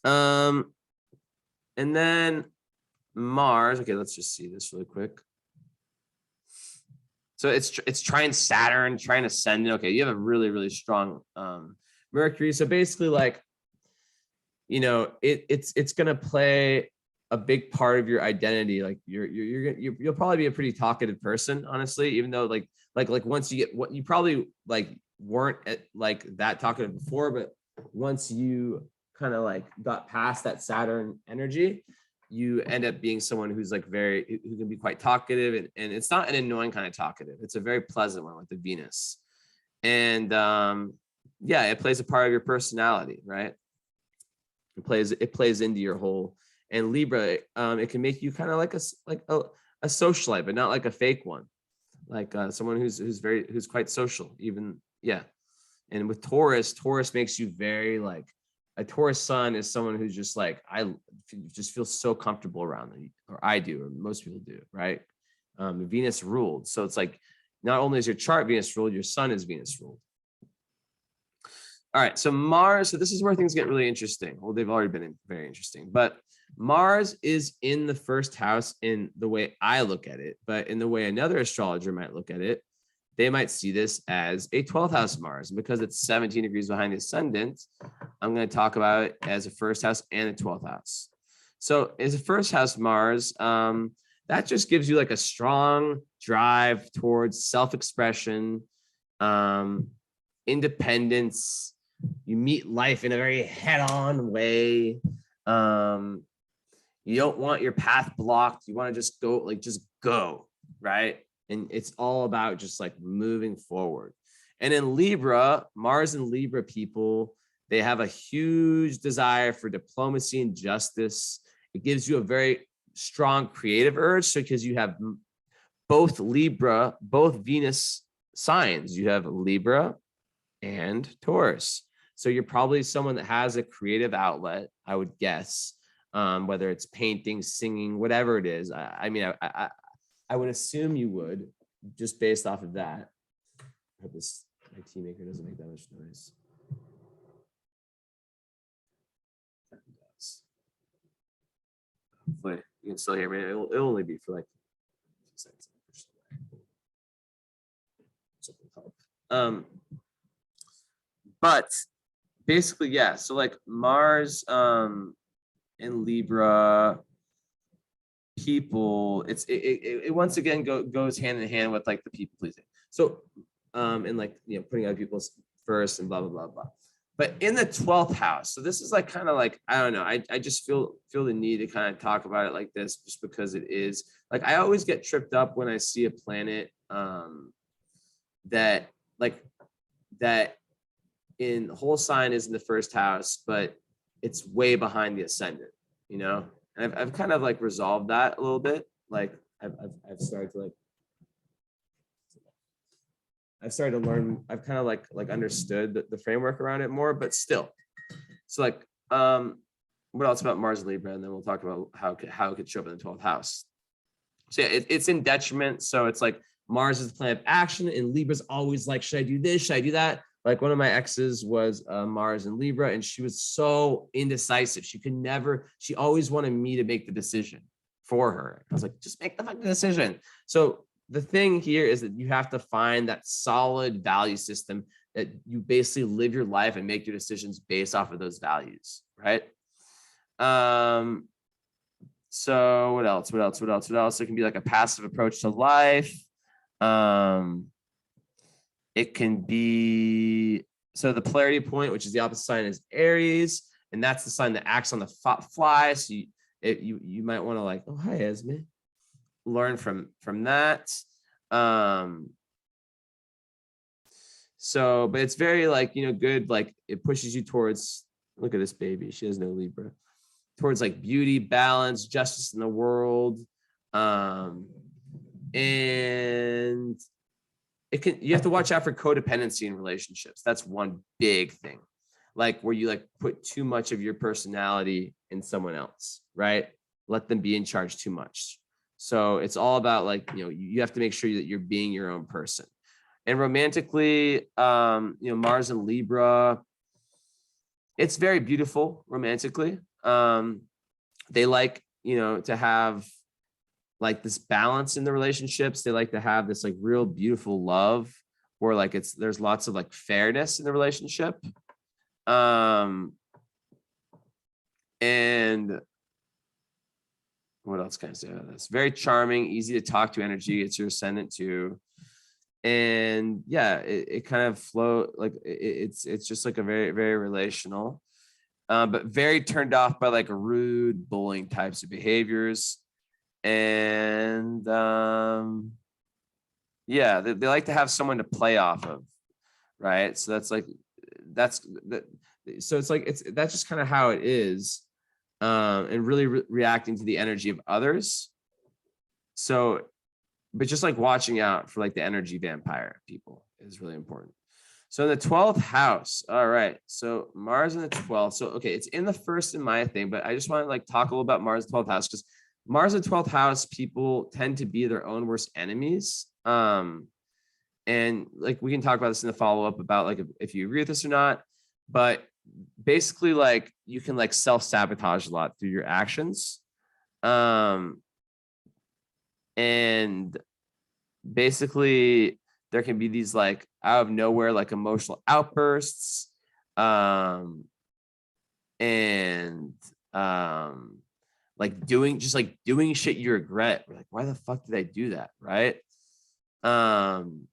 And then Mars. Okay, let's just see this really quick. So it's trying Saturn, trying Ascendant. Okay, you have a really, really strong Mercury. So basically, like, you know, it's gonna play a big part of your identity. Like you'll probably be a pretty talkative person, honestly, even though like once you get what you probably like weren't like that talkative before, but once you kind of like got past that Saturn energy, you end up being someone who's like who can be quite talkative, and it's not an annoying kind of talkative. It's a very pleasant one with the Venus. And yeah, it plays a part of your personality, right? It plays into your whole. And Libra, it can make you kind of like a socialite, but not like a fake one, like someone who's quite social, even. Yeah. And with Taurus makes you very like, a Taurus sun is someone who's just like, I just feel so comfortable around them, or I do, or most people do, right? Venus ruled. So it's like, not only is your chart Venus ruled, your sun is Venus ruled. All right, so Mars, so this is where things get really interesting. Well, they've already been very interesting, but Mars is in the first house in the way I look at it, but in the way another astrologer might look at it, they might see this as a 12th house Mars. And because it's 17 degrees behind the ascendant, I'm going to talk about it as a first house and a 12th house. So as a first house Mars, that just gives you like a strong drive towards self-expression, independence. You meet life in a very head-on way. You don't want your path blocked. You want to just go, right? And it's all about just like moving forward. And in Libra, Mars and Libra people, they have a huge desire for diplomacy and justice. It gives you a very strong creative urge. So because you have both Venus signs, you have Libra and Taurus. So you're probably someone that has a creative outlet, I would guess, whether it's painting, singing, whatever it is. I mean, I would assume you would, just based off of that. I hope my tea maker doesn't make that much noise. Hopefully you can still hear me. It'll only be for like 2 seconds. But basically, yeah. So like Mars in Libra people, it once again goes hand in hand with like the people pleasing. So and like, you know, putting other people first and blah blah blah blah. But in the 12th house, so this is like kind of like, I don't know, I just feel the need to kind of talk about it like this, just because it is like, I always get tripped up when I see a planet that in the whole sign is in the first house, but it's way behind the ascendant, you know. And I've kind of like resolved that a little bit. Like I've started to learn. I've kind of like understood the framework around it more, but still. So like, what else about Mars and Libra? And then we'll talk about how it could show up in the 12th house. So yeah, it's in detriment. So it's like Mars is the planet of action, and Libra's always like, should I do this? Should I do that? Like one of my exes was Mars in Libra, and she was so indecisive. She always wanted me to make the decision for her. I was like, just make the fucking decision. So the thing here is that you have to find that solid value system that you basically live your life and make your decisions based off of those values, right? So what else? It can be like a passive approach to life. It can be, so the polarity point, which is the opposite sign, is Aries, and that's the sign that acts on the fly. So you might want to like, oh, hi, Esme, learn from that. So, but it's very like, good, like it pushes you towards, look at this baby, she has no Libra, towards like beauty, balance, justice in the world. And you have to watch out for codependency in relationships. That's one big thing, like where you like put too much of your personality in someone else, right? Let them be in charge too much. So it's all about like, you have to make sure that you're being your own person. And romantically, Mars and Libra, it's very beautiful romantically. They like, to have like this balance in the relationships. They like to have this like real beautiful love where like there's lots of like fairness in the relationship. And what else can I say about this? Very charming, easy to talk to energy. It's your ascendant too. And yeah, it kind of flow like it's just like a very, very relational, but very turned off by like rude bullying types of behaviors. And yeah, they like to have someone to play off of, right? So that's that's just kind of how it is, and really reacting to the energy of others. So, but just like watching out for like the energy vampire people is really important. So in the 12th house, all right. So Mars in the 12th. So okay, it's in the first in my thing, but I just want to like talk a little about Mars in the 12th house, because Mars in the 12th house, people tend to be their own worst enemies. And like we can talk about this in the follow-up about like if you agree with this or not, but basically like you can like self-sabotage a lot through your actions. And basically there can be these like out of nowhere like emotional outbursts, and like doing shit you regret. We're like, why the fuck did I do that, right? And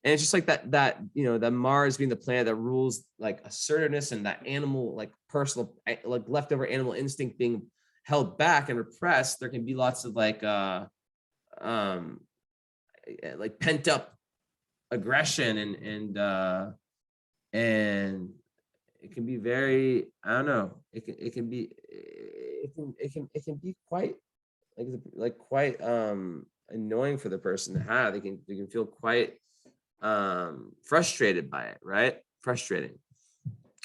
it's just like that that Mars being the planet that rules like assertiveness and that animal like personal like leftover animal instinct being held back and repressed. There can be lots of like pent up aggression and it can be very, I don't know, it can be quite quite annoying for the person to have. They can feel quite frustrated by it, right? Frustrating.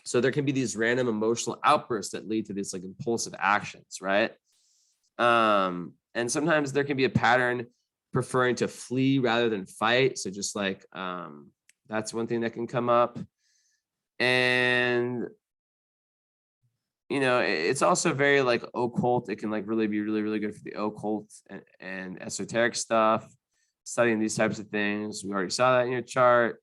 So there can be these random emotional outbursts that lead to these like impulsive actions, right? And sometimes there can be a pattern preferring to flee rather than fight. So just like that's one thing that can come up. And it's also very like occult. It can like really be really good for the occult and esoteric stuff, studying these types of things. We already saw that in your chart.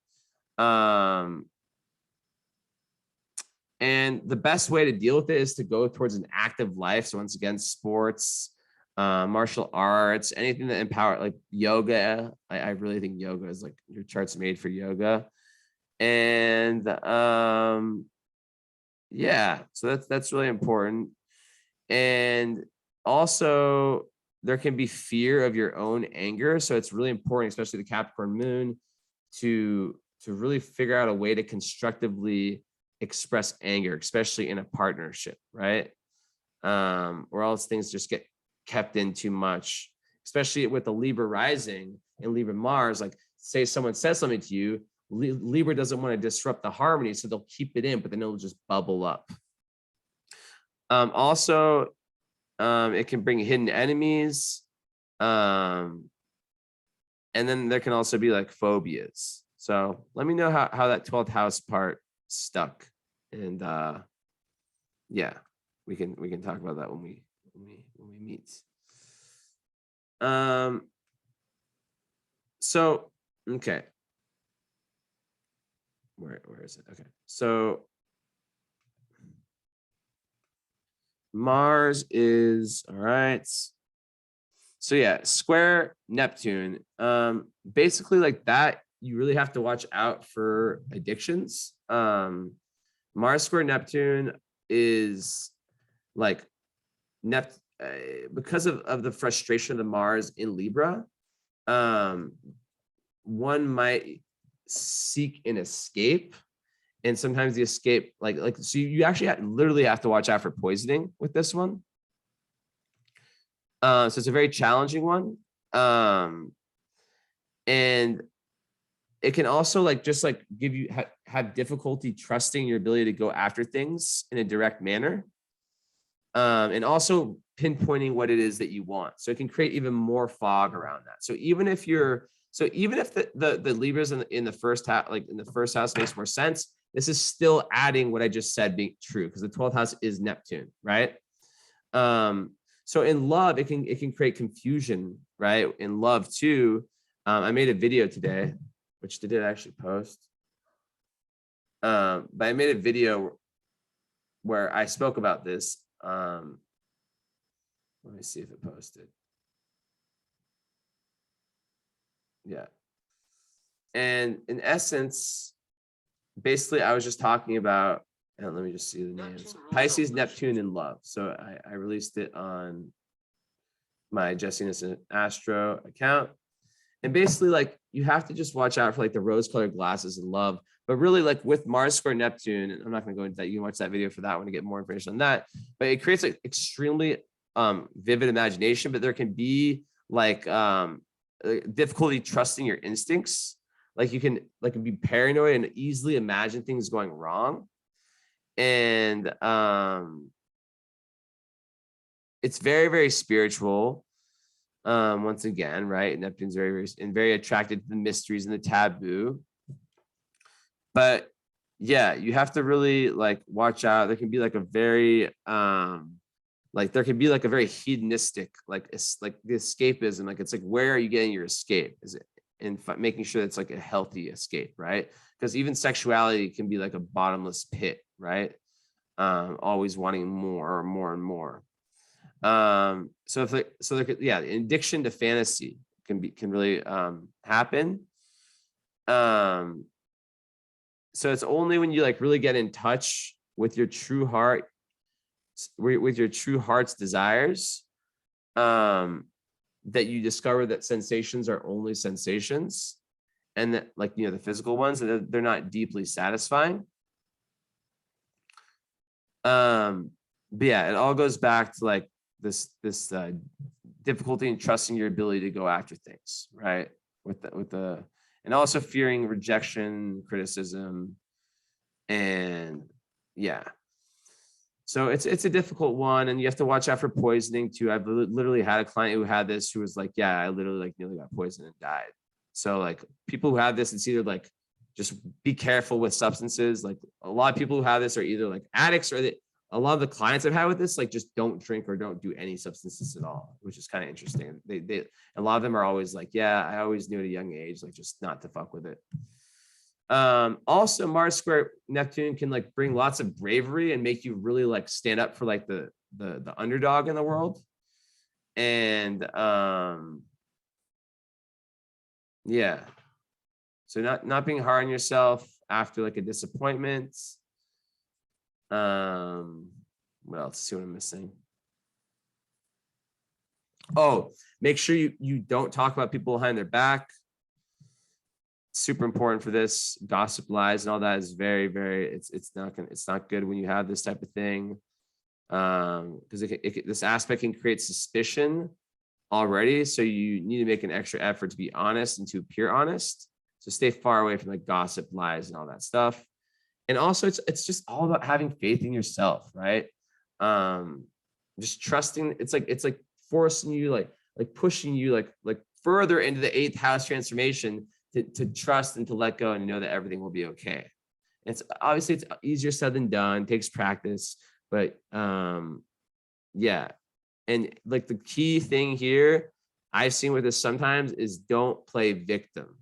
And the best way to deal with it is to go towards an active life. So once again, sports, martial arts, anything that empower, like yoga. I really think yoga is like, your chart's made for yoga. And yeah, so that's really important. And also there can be fear of your own anger. So it's really important, especially the Capricorn moon, to really figure out a way to constructively express anger, especially in a partnership, right? Or else things just get kept in too much, especially with the Libra rising and Libra Mars. Like say someone says something to you, Libra doesn't want to disrupt the harmony, so they'll keep it in, but then it'll just bubble up. Also, it can bring hidden enemies. And then there can also be like phobias. So let me know how that 12th house part stuck. And yeah, we can talk about that when we meet. So okay. Where is it? Okay. So Mars is all right. So yeah, square Neptune. Basically like that, you really have to watch out for addictions. Mars square Neptune is like because of the frustration of the Mars in Libra. One might seek an escape, and sometimes the escape so you actually literally have to watch out for poisoning with this one. So it's a very challenging one. And it can also just give you have difficulty trusting your ability to go after things in a direct manner. And also pinpointing what it is that you want. So it can create even more fog around that. So even if the Libras in the first half, like in the first house makes more sense, this is still adding what I just said being true, because the 12th house is Neptune, right? So in love, it can create confusion, right? In love too. I made a video today, which did it actually post? But I made a video where I spoke about this. Let me see if it posted. Yeah. And in essence, basically, I was just talking about, and let me just see the names. Pisces, Neptune, and love. So I released it on my Jessiness Astro account. And basically, you have to just watch out for the rose-colored glasses in love. But really, with Mars square Neptune, and I'm not going to go into that. You can watch that video for that one to get more information on that. But it creates extremely vivid imagination. But there can be difficulty trusting your instincts. You can be paranoid and easily imagine things going wrong. And it's very, very spiritual. Once again, right? Neptune's very attracted to the mysteries and the taboo. But yeah, you have to really watch out. There can be a very there can be a very hedonistic, the escapism. It's where are you getting your escape? Is it in making sure it's a healthy escape, right? Because even sexuality can be a bottomless pit, right? Always wanting more and more and more. So there could, yeah, addiction to fantasy can really happen. So it's only when you really get in touch with your true heart, with your true heart's desires, that you discover that sensations are only sensations, and that the physical ones, that they're not deeply satisfying. But yeah, it all goes back to this difficulty in trusting your ability to go after things, right? And also fearing rejection, criticism, and yeah. So it's a difficult one, and you have to watch out for poisoning too. I've literally had a client who had this, who was yeah, I literally nearly got poisoned and died. So people who have this, it's either just be careful with substances. A lot of people who have this are either addicts, or a lot of the clients I've had with this just don't drink or don't do any substances at all, which is kind of interesting. They a lot of them are always yeah, I always knew at a young age just not to fuck with it. Also Mars square Neptune can bring lots of bravery and make you really stand up for the underdog in the world. And yeah, so not being hard on yourself after a disappointment. What else? See what I'm missing? Oh, make sure you don't talk about people behind their back. Super important for this. Gossip, lies, and all that is very, very, it's not good when you have this type of thing. Because this aspect can create suspicion already. So you need to make an extra effort to be honest and to appear honest. So stay far away from gossip, lies, and all that stuff. And also it's just all about having faith in yourself, right? Just trusting. It's forcing you like pushing you like further into the 8th house transformation to trust and to let go and know that everything will be okay. It's obviously it's easier said than done, takes practice, but yeah. And like the key thing here I've seen with this sometimes is don't play victim.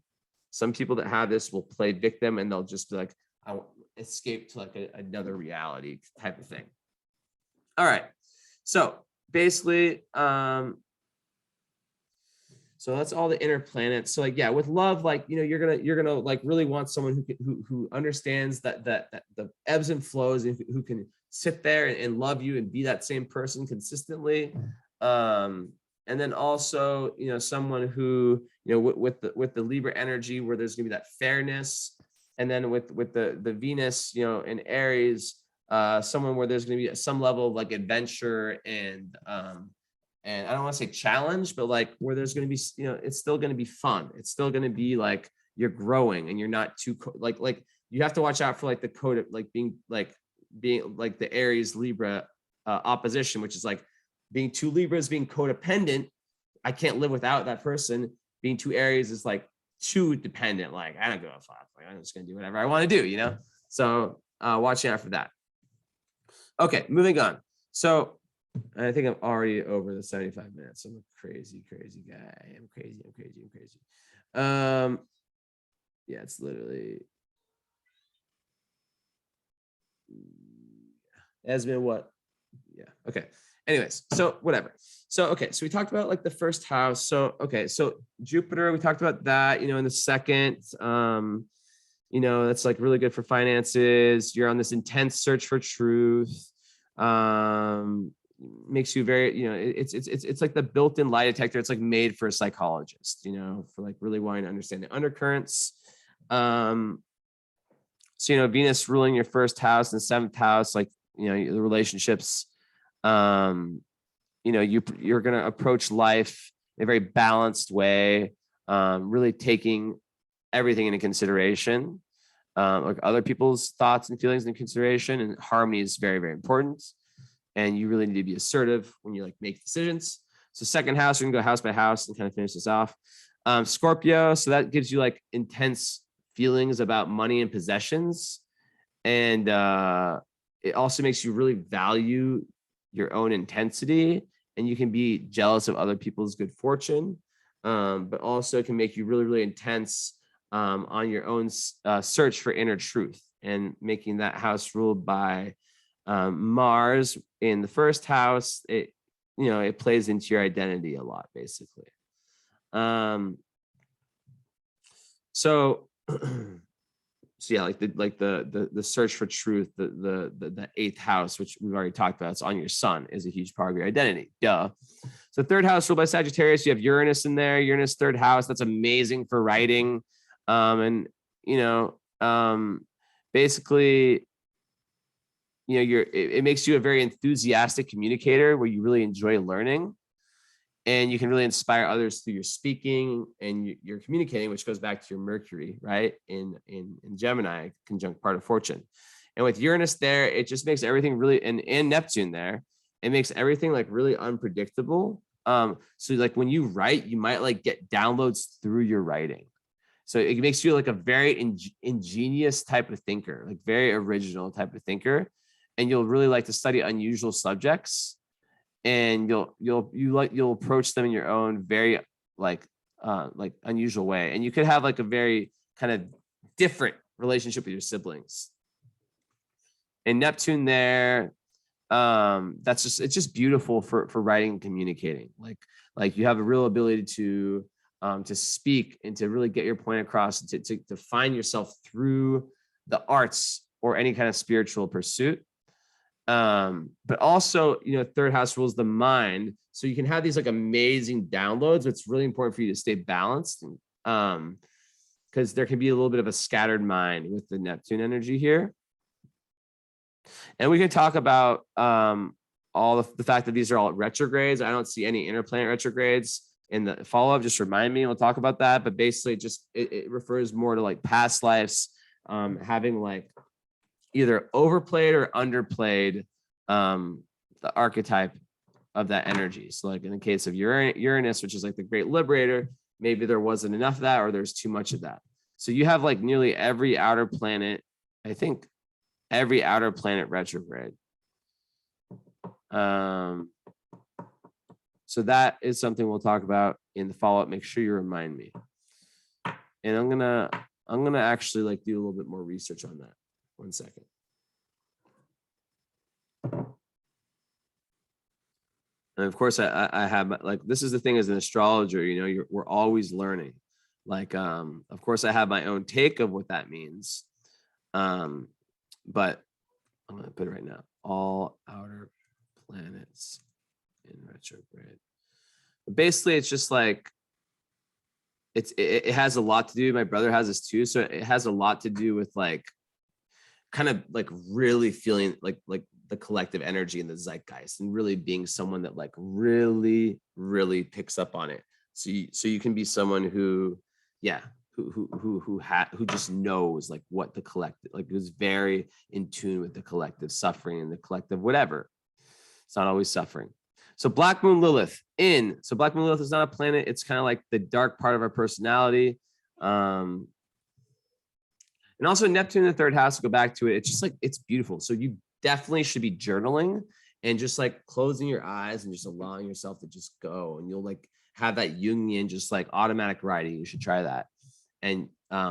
Some people that have this will play victim and they'll just be like, I want to escape to like another reality type of thing. All right. So basically, so that's all the inner planets. So like, yeah, with love, like, you know, you're gonna like really want someone who understands that the ebbs and flows, and who can sit there and love you and be that same person consistently. And then also, you know, someone who, you know, with the Libra energy, where there's gonna be that fairness, and then with the Venus, you know, in Aries, someone where there's gonna be some level of like adventure and I don't want to say challenge, but like where there's going to be, you know, it's still going to be fun. It's still going to be like you're growing and you're not too like you have to watch out for like the code of like being like the Aries Libra opposition, which is like being two Libras being codependent. I can't live without that person. Being two Aries is like too dependent. Like I don't give a fuck. Like I'm just going to do whatever I want to do, you know? So watching out for that. Okay, moving on. So I think I'm already over the 75 minutes. I'm a crazy guy. I'm crazy. Yeah, it's literally. Has been what? Yeah. Okay. Anyways, so whatever. So okay, so we talked about like the first house. So okay, so Jupiter, we talked about that. You know, in the second, you know, that's like really good for finances. You're on this intense search for truth. Makes you very, you know, it's like the built-in lie detector. It's like made for a psychologist, you know, for like really wanting to understand the undercurrents. So, you know, Venus ruling your first house and 7th house, like, you know, the relationships, you know, you're going to approach life in a very balanced way, really taking everything into consideration, like other people's thoughts and feelings into consideration, and harmony is very, very important. And you really need to be assertive when you like make decisions. So 2nd house, we're gonna go house by house and kind of finish this off. Scorpio, so that gives you like intense feelings about money and possessions. And it also makes you really value your own intensity, and you can be jealous of other people's good fortune, but also can make you really, really intense on your own search for inner truth, and making that house ruled by Mars in the 1st house. It, you know, it plays into your identity a lot, basically. So yeah, like the search for truth, the 8th house, which we've already talked about, it's on your sun, is a huge part of your identity. Duh. So 3rd house ruled by Sagittarius, you have Uranus in there. Uranus 3rd house, that's amazing for writing. And you know, basically, you know, it makes you a very enthusiastic communicator where you really enjoy learning, and you can really inspire others through your speaking and your communicating, which goes back to your Mercury, right? In Gemini, conjunct part of fortune. And with Uranus there, it just makes everything really, and Neptune there, it makes everything like really unpredictable. So like when you write, you might like get downloads through your writing. So it makes you like a very ingenious type of thinker, like very original type of thinker. And you'll really like to study unusual subjects, and you'll approach them in your own very like unusual way. And you could have like a very kind of different relationship with your siblings. And Neptune there, it's just beautiful for writing and communicating. Like you have a real ability to speak and to really get your point across, to find yourself through the arts or any kind of spiritual pursuit. But also, you know, 3rd house rules the mind, so you can have these like amazing downloads. It's really important for you to stay balanced, because there can be a little bit of a scattered mind with the Neptune energy here. And we can talk about all the fact that these are all retrogrades. I don't see any interplanet retrogrades in the follow-up. Just remind me, we'll talk about that. But basically, just it refers more to like past lives, having like either overplayed or underplayed the archetype of that energy. So like in the case of Uranus, which is like the great liberator, maybe there wasn't enough of that, or there's too much of that. So you have like nearly every outer planet, I think every outer planet retrograde. So that is something we'll talk about in the follow-up. Make sure you remind me. And I'm gonna actually like do a little bit more research on that. 1 second. And of course, I have like, this is the thing as an astrologer, you know, we're always learning. Like, of course, I have my own take of what that means. But I'm gonna put it right now. All outer planets in retrograde. But basically, it's just like it has a lot to do. My brother has this too, so it has a lot to do with like kind of like really feeling like the collective energy in the zeitgeist, and really being someone that like really picks up on it. So you can be someone who, yeah, who just knows like what the collective, like who's very in tune with the collective suffering and the collective whatever. It's not always suffering. So Black Moon Lilith so Black Moon Lilith is not a planet. It's kind of like the dark part of our personality. And also Neptune in the third house, to go back to it, it's just like, it's beautiful. So you definitely should be journaling and just like closing your eyes and just allowing yourself to just go. And you'll like have that Jungian, just like automatic writing. You should try that. And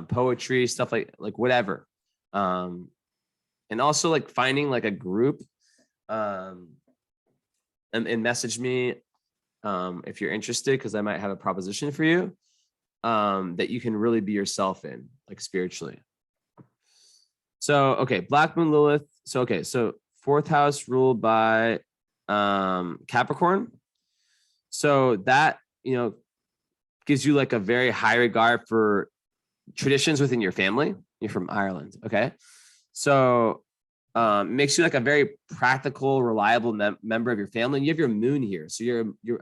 poetry, stuff like whatever. And also like finding like a group and message me if you're interested, because I might have a proposition for you that you can really be yourself in, like spiritually. So, okay, Black Moon Lilith. So, okay, so fourth house ruled by Capricorn. So that, you know, gives you like a very high regard for traditions within your family. You're from Ireland, okay? So makes you like a very practical, reliable member of your family. And you have your moon here. So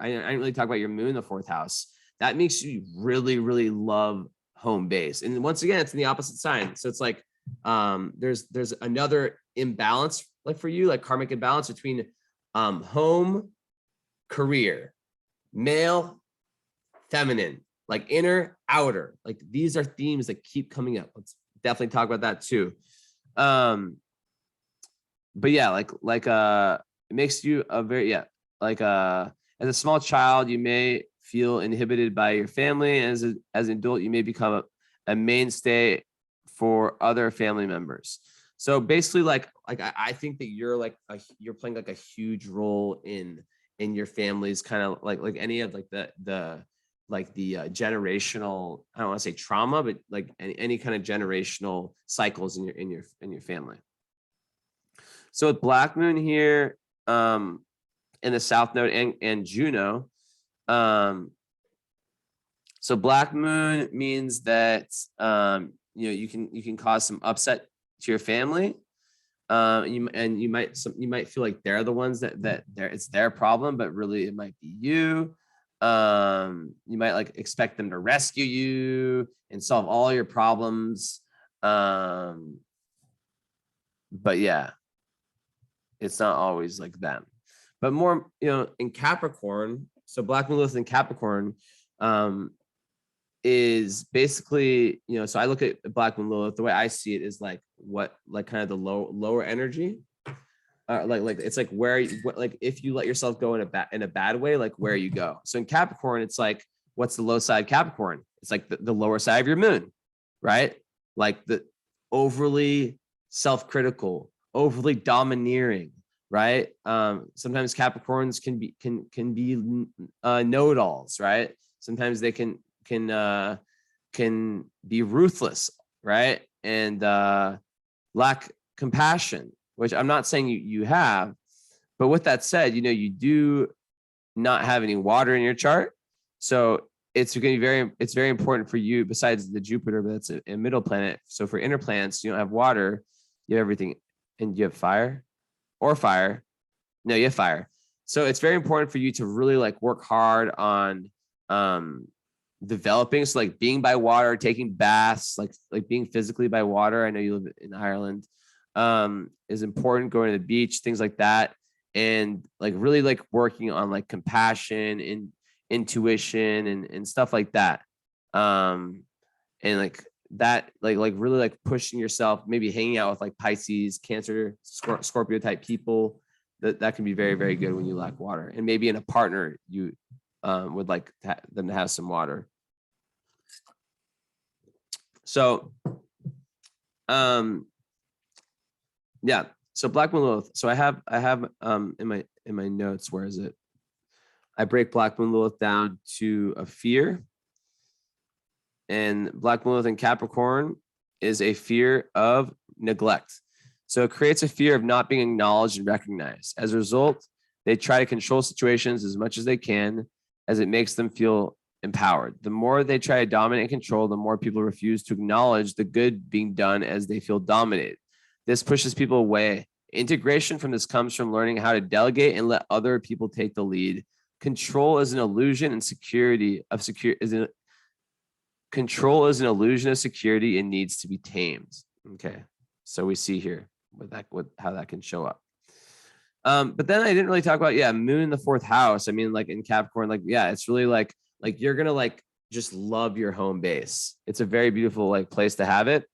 I didn't really talk about your moon in the fourth house. That makes you really love home base. And once again, it's in the opposite sign. So it's like, there's another imbalance like for you, like karmic imbalance between home, career, male, feminine, like inner, outer. Like these are themes that keep coming up. Let's definitely talk about that too. But yeah, like it makes you a very, as a small child, you may feel inhibited by your family, and as an adult, you may become a mainstay for other family members. So basically, I think that you're you're playing like a huge role in your family's kind of like any of like the generational, I don't want to say trauma, but like any kind of generational cycles in your family. So with Black Moon here in the South Node and Juno, so Black Moon means that you can cause some upset to your family, and you might feel like they're the ones that it's their problem, but really it might be you. You might like expect them to rescue you and solve all your problems, but yeah, it's not always like them. But more, in Capricorn, so Black Moon Lilith in Capricorn is basically, so I look at Black Moon Lilith, the way I see it is like kind of the lower energy. It's like if you let yourself go in a bad way, like where you go. So in Capricorn, it's like, what's the low side of Capricorn? It's like the lower side of your moon, right? Like the overly self-critical, overly domineering, right? Sometimes Capricorns can be know-it-alls, right? Sometimes they can be ruthless, right? And lack compassion, which I'm not saying you have, but with that said, you do not have any water in your chart. So it's going to be very important for you, besides the Jupiter, but that's a middle planet. So for inner planets, you don't have water, you have everything. And you have fire. No, you have fire. So it's very important for you to really like work hard on developing. So like being by water, taking baths, like being physically by water. I know you live in Ireland. Is important, going to the beach, things like that. and like really like working on like compassion and intuition and stuff like that. And like that, like really like pushing yourself, maybe hanging out with like Pisces, Cancer, Scorpio type people. That can be very, very good when you lack water. And maybe in a partner, you would like them to have some water. So, yeah. So Black Moon Lilith. So I have in my notes, where is it? I break Black Moon Lilith down to a fear. And Black Moon Lilith in Capricorn is a fear of neglect. So it creates a fear of not being acknowledged and recognized. As a result, they try to control situations as much as they can, as it makes them feel empowered. The more they try to dominate and control, the more people refuse to acknowledge the good being done, as they feel dominated. This pushes people away. Integration from this comes from learning how to delegate and let other people take the lead. Control is an illusion, and control is an illusion of security and needs to be tamed. Okay, so we see here with how that can show up. But then I didn't really talk about, moon in the 4th house. I mean, like in Capricorn, like, it's really like you're gonna like just love your home base. It's a very beautiful like place to have it.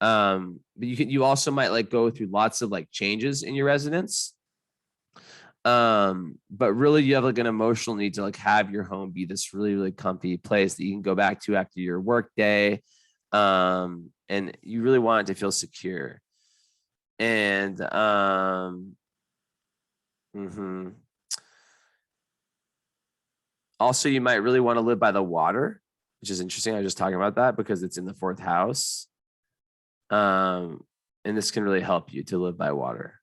But you also might like go through lots of like changes in your residence. But really you have like an emotional need to like have your home be this really, really comfy place that you can go back to after your work day. And you really want it to feel secure. And also you might really want to live by the water, which is interesting. I was just talking about that because it's in the 4th house. And this can really help you to live by water.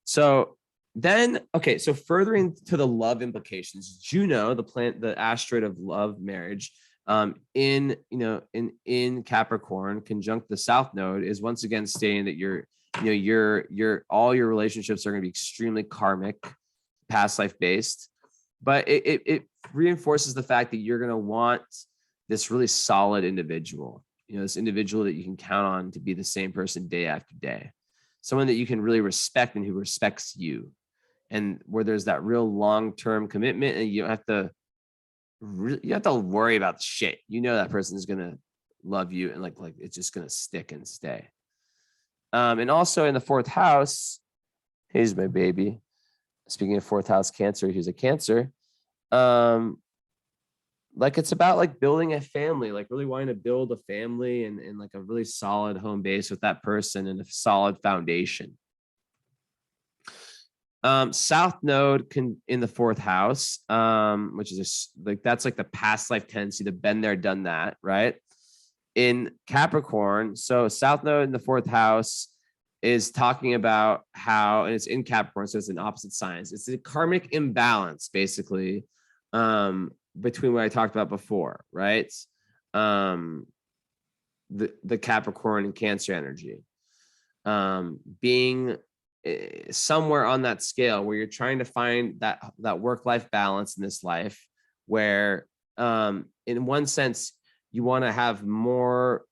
So then, okay, so furthering to the love implications, Juno, the planet, the asteroid of love, marriage, in Capricorn, conjunct the South Node, is once again stating that your all your relationships are going to be extremely karmic, past life based, but it reinforces the fact that you're going to want this really solid individual, this individual that you can count on to be the same person day after day. Someone that you can really respect and who respects you, and where there's that real long-term commitment, and you don't have to worry about the shit. That person is going to love you, and like it's just going to stick and stay. And also in the 4th house, here's my baby. Speaking of 4th house Cancer, he's a Cancer. Like it's about like building a family, like really wanting to build a family and like a really solid home base with that person and a solid foundation. South Node in the 4th house, which is that's like the past life tendency to been there, done that, right? In Capricorn, so South Node in the 4th house is talking about how, and it's in Capricorn, so it's in opposite signs. It's a karmic imbalance, basically, between what I talked about before, right? The Capricorn and Cancer energy, being somewhere on that scale where you're trying to find that work-life balance in this life, where in one sense you want to have more,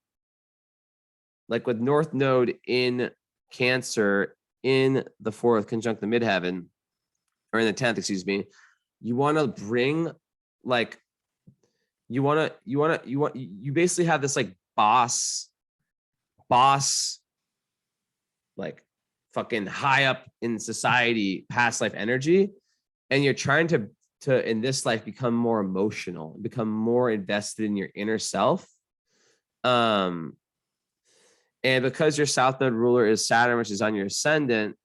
like with North Node in Cancer in the 4th conjunct the midheaven, or in the 10th, excuse me, you want to bring like you basically have this like boss like fucking high up in society past life energy, and you're trying to in this life become more emotional, become more invested in your inner self. And because your South Node ruler is Saturn, which is on your ascendant,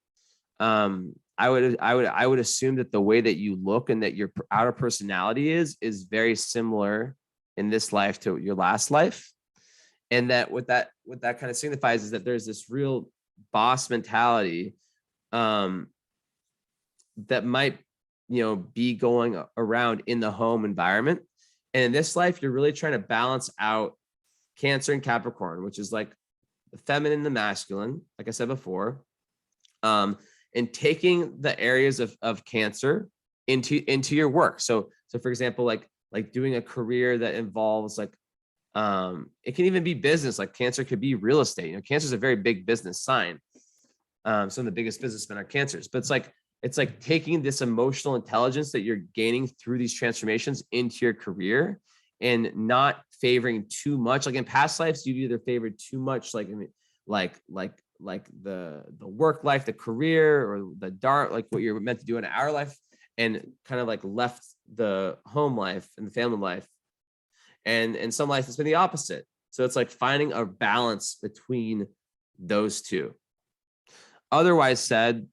I would assume that the way that you look and that your outer personality is very similar in this life to your last life. And that what that kind of signifies is that there's this real boss mentality that might be going around in the home environment. And in this life, you're really trying to balance out Cancer and Capricorn, which is like the feminine and the masculine, like I said before, and taking the areas of Cancer into your work. So for example, like doing a career that involves like, it can even be business. Like Cancer could be real estate. Cancer is a very big business sign. Some of the biggest businessmen are Cancers, but it's like taking this emotional intelligence that you're gaining through these transformations into your career and not favoring too much. Like in past lives, you've either favored too much, like the work life, the career, or the dark, like what you're meant to do in our life, and kind of like left the home life and the family life. And in some life, it's been the opposite. So it's like finding a balance between those two. Otherwise said,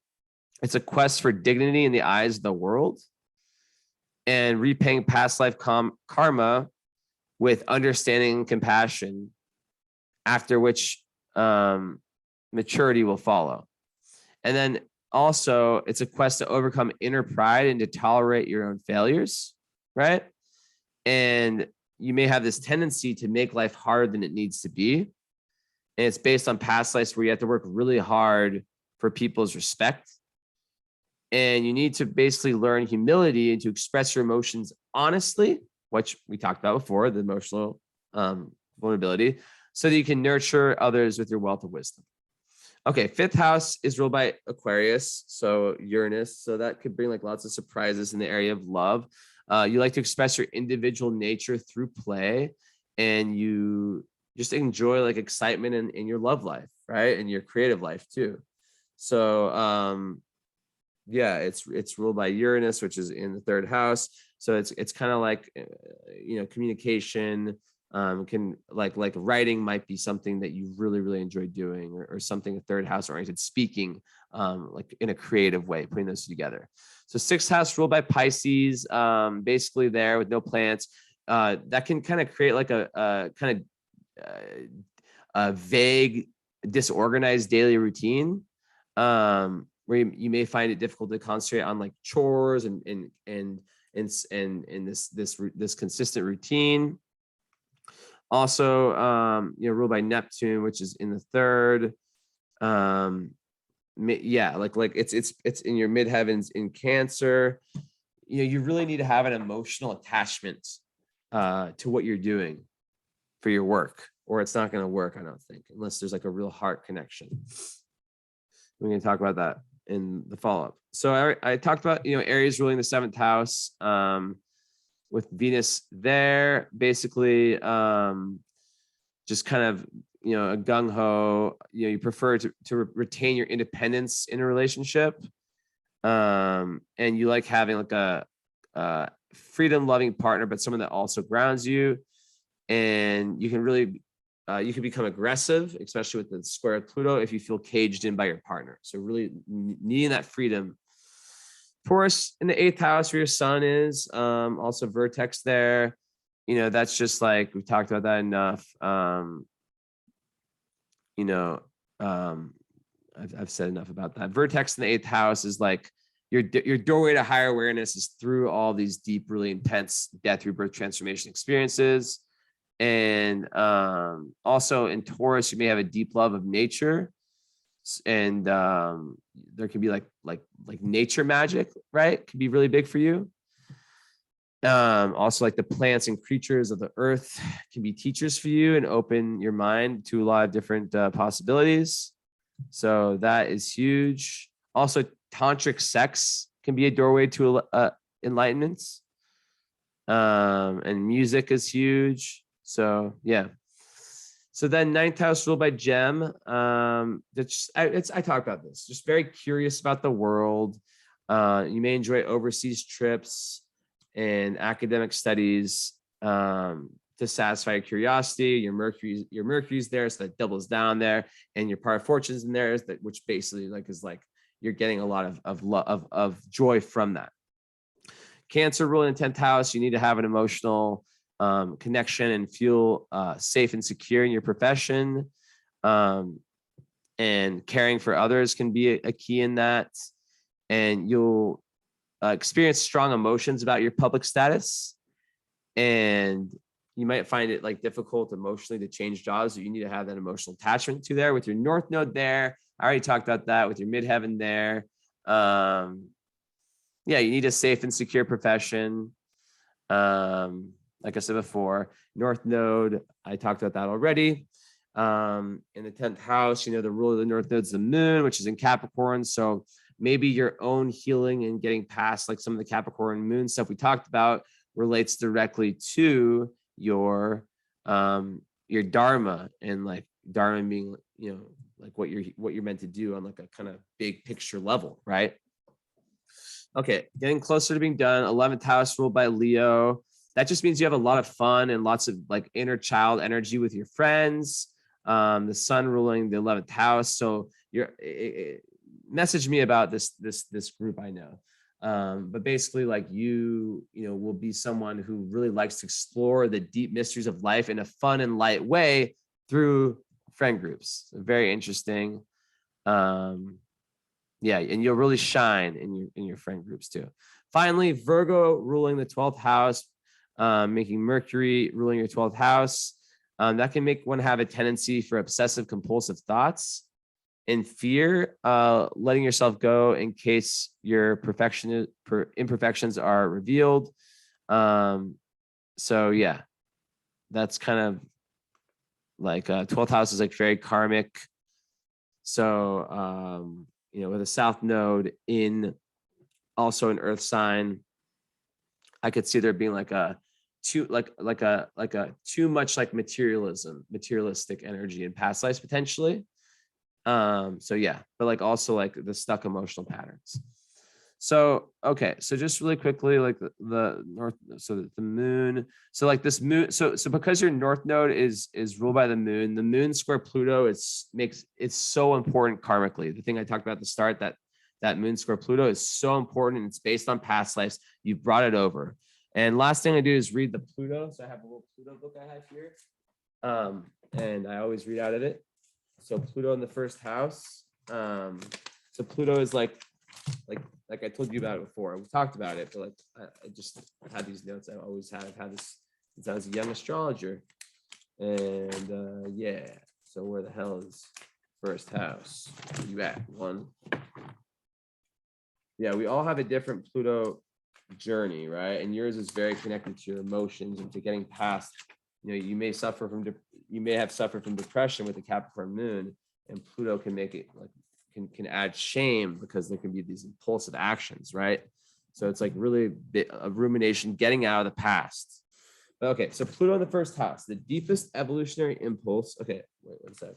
it's a quest for dignity in the eyes of the world and repaying past life karma with understanding and compassion, after which maturity will follow. And then also, it's a quest to overcome inner pride and to tolerate your own failures, right? And you may have this tendency to make life harder than it needs to be. And it's based on past lives where you have to work really hard for people's respect. And you need to basically learn humility and to express your emotions honestly, which we talked about before, the emotional vulnerability, so that you can nurture others with your wealth of wisdom. Okay, 5th house is ruled by Aquarius, so Uranus. So that could bring like lots of surprises in the area of love. You like to express your individual nature through play, and you just enjoy like excitement in your love life, right? And your creative life too. So yeah, it's ruled by Uranus, which is in the 3rd house. So it's kind of like, communication, can like writing might be something that you really enjoy doing, or something, a 3rd house oriented, speaking, like in a creative way, putting those together. So 6th house ruled by Pisces, basically there with no plants, that can kind of create like a kind of a vague, disorganized daily routine, where you may find it difficult to concentrate on like chores and this consistent routine. Also, ruled by Neptune, which is in the 3rd. Yeah, like it's in your midheavens in Cancer. You really need to have an emotional attachment to what you're doing for your work, or it's not going to work, I don't think, unless there's like a real heart connection. We're going to talk about that in the follow-up. So I talked about, Aries ruling the 7th house, with Venus there, basically, just kind of, a gung-ho, you prefer to retain your independence in a relationship. And you like having like a freedom-loving partner, but someone that also grounds you. And you can really, you can become aggressive, especially with the square of Pluto, if you feel caged in by your partner. So really needing that freedom. Taurus in the 8th house, where your sun is, also vertex there. That's just like, we've talked about that enough. I've said enough about that. Vertex in the 8th house is like your doorway to higher awareness is through all these deep, really intense death, rebirth, transformation experiences. And also in Taurus, you may have a deep love of nature, and there can be like nature magic, right? Can be really big for you. Also, like the plants and creatures of the earth can be teachers for you and open your mind to a lot of different possibilities. So that is huge. Also, tantric sex can be a doorway to enlightenment. And music is huge. So yeah. So then 9th house ruled by Gem. I talk about this. Just very curious about the world. You may enjoy overseas trips and academic studies to satisfy your curiosity. Your Mercury's there, so that doubles down there, and your part of fortune's in there, which basically is like you're getting a lot of joy from that. Cancer ruling in 10th house, you need to have an emotional connection and feel safe and secure in your profession. And caring for others can be a key in that. And you'll experience strong emotions about your public status. And you might find it like difficult emotionally to change jobs. So you need to have that emotional attachment to there with your North Node there. I already talked about that with your midheaven there. Yeah, you need a safe and secure profession. Like I said before, North Node, I talked about that already. In the 10th house, you know, the ruler of the north node is the moon, which is in Capricorn. So maybe your own healing and getting past like some of the Capricorn moon stuff we talked about relates directly to your dharma, and like dharma being, you know, like what you're meant to do on like a kind of big picture level, right? Okay, getting closer to being done. 11th house ruled by Leo. That just means you have a lot of fun and lots of like inner child energy with your friends. The sun ruling the 11th house. So message me about this group I know. But basically, like you know, will be someone who really likes to explore the deep mysteries of life in a fun and light way through friend groups. So very interesting. Yeah, and you'll really shine in your friend groups too. Finally, Virgo ruling the 12th house, making Mercury ruling your 12th house. That can make one have a tendency for obsessive compulsive thoughts and fear, letting yourself go in case your imperfections are revealed. So yeah, that's kind of like 12th house is like very karmic. So you know, with a south node in also an earth sign, I could see there being like a too much like materialistic energy in past lives potentially. So yeah, but like also like the stuck emotional patterns. So okay, so just really quickly, like the north, so the moon, so like this moon, so because your north node is ruled by the moon square Pluto makes it's so important karmically. The thing I talked about at the start, that moon square Pluto is so important, and it's based on past lives. You brought it over. And last thing I do is read the Pluto. So I have a little Pluto book I have here, and I always read out of it. So Pluto in the first house. So Pluto is like I told you about it before. We talked about it, but like I just had these notes. I always have. I've had this since I was a young astrologer. And yeah, so where the hell is first house? Where you at? One. Yeah, we all have a different Pluto journey, right? And yours is very connected to your emotions and to getting past. You know, you may have suffered from depression with the Capricorn moon, and Pluto can make it like can add shame because there can be these impulsive actions, right? So it's like really a rumination, getting out of the past. Okay, so Pluto in the first house, the deepest evolutionary impulse. Okay, wait one sec.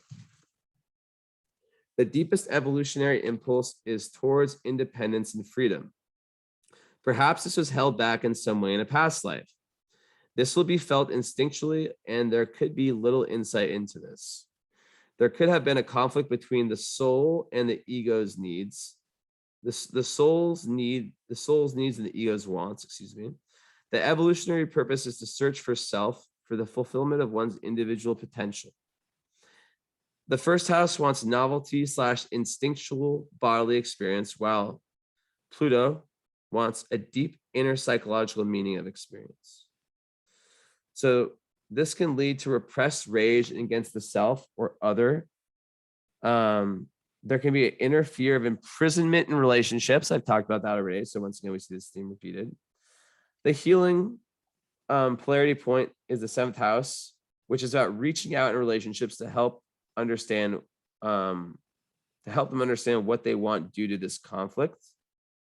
The deepest evolutionary impulse is towards independence and freedom. Perhaps this was held back in some way in a past life. This will be felt instinctually, and there could be little insight into this. There could have been a conflict between the soul and the ego's needs. The soul's needs and the ego's wants, excuse me. The evolutionary purpose is to search for self, for the fulfillment of one's individual potential. The first house wants novelty / instinctual bodily experience, while Pluto wants a deep inner psychological meaning of experience. So this can lead to repressed rage against the self or other. There can be an inner fear of imprisonment in relationships. I've talked about that already. So once again, we see this theme repeated. The healing polarity point is the 7th house, which is about reaching out in relationships to help them understand what they want due to this conflict.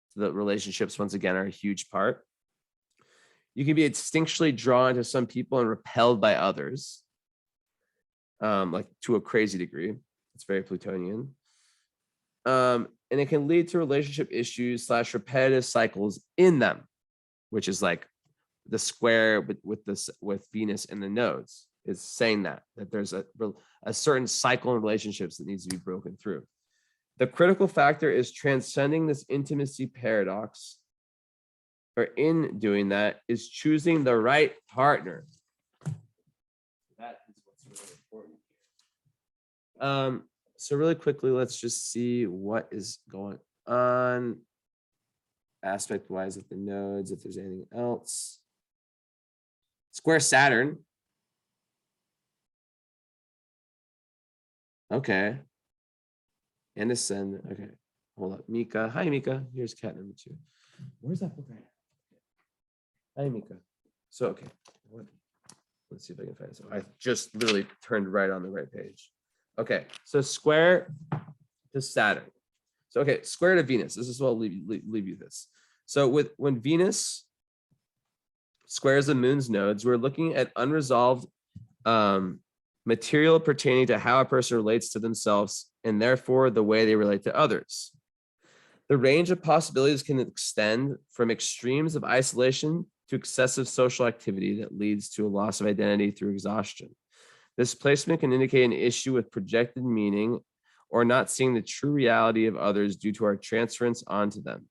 So the relationships, once again, are a huge part. You can be instinctually drawn to some people and repelled by others, like to a crazy degree. It's very Plutonian. And it can lead to relationship issues / repetitive cycles in them, which is like the square with Venus and the nodes is saying that there's a certain cycle in relationships that needs to be broken through. The critical factor is transcending this intimacy paradox, or in doing that is choosing the right partner. That is what's really important here. So really quickly, let's just see what is going on aspect wise with the nodes, if there's anything else. Square Saturn. Okay. And the sun. Okay. Hold up. Mika. Hi, Mika. Here's cat number 2. Where's that book? Hi, Mika. So, okay. One let's see if I can find it. So I just literally turned right on the right page. Okay, so square to Saturn. So okay, square to Venus. This is what I'll leave you this. So when Venus squares the moon's nodes, we're looking at unresolved material pertaining to how a person relates to themselves and therefore the way they relate to others. The range of possibilities can extend from extremes of isolation to excessive social activity that leads to a loss of identity through exhaustion. This placement can indicate an issue with projected meaning or not seeing the true reality of others due to our transference onto them.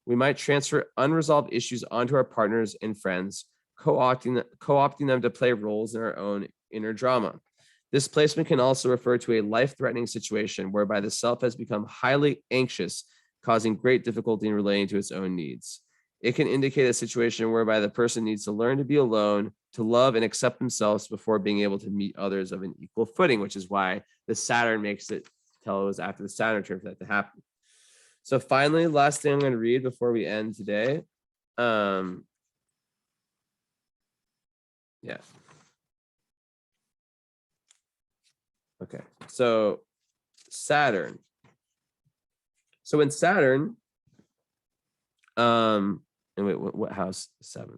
We might transfer unresolved issues onto our partners and friends, co-opting them to play roles in our own inner drama. This placement can also refer to a life-threatening situation whereby the self has become highly anxious, causing great difficulty in relating to its own needs. It can indicate a situation whereby the person needs to learn to be alone, to love and accept themselves before being able to meet others of an equal footing, which is why the Saturn makes it tell us after the Saturn return for that to happen. So finally, last thing I'm going to read before we end today. Yeah. Okay. So Saturn. So in Saturn, and wait, what house? 7.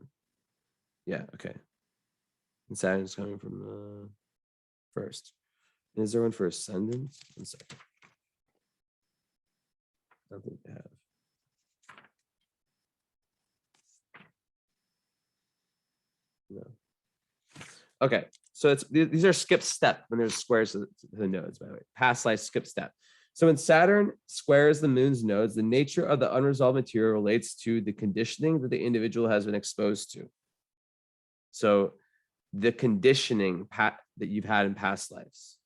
Yeah. Okay. And Saturn is coming from the first. Is there one for ascendant? 1 second. I don't think they have. No. Okay, so these are skip step when there's squares to the nodes, by the way. Past life skip step. So when Saturn squares the moon's nodes, the nature of the unresolved material relates to the conditioning that the individual has been exposed to. So the conditioning that you've had in past lives,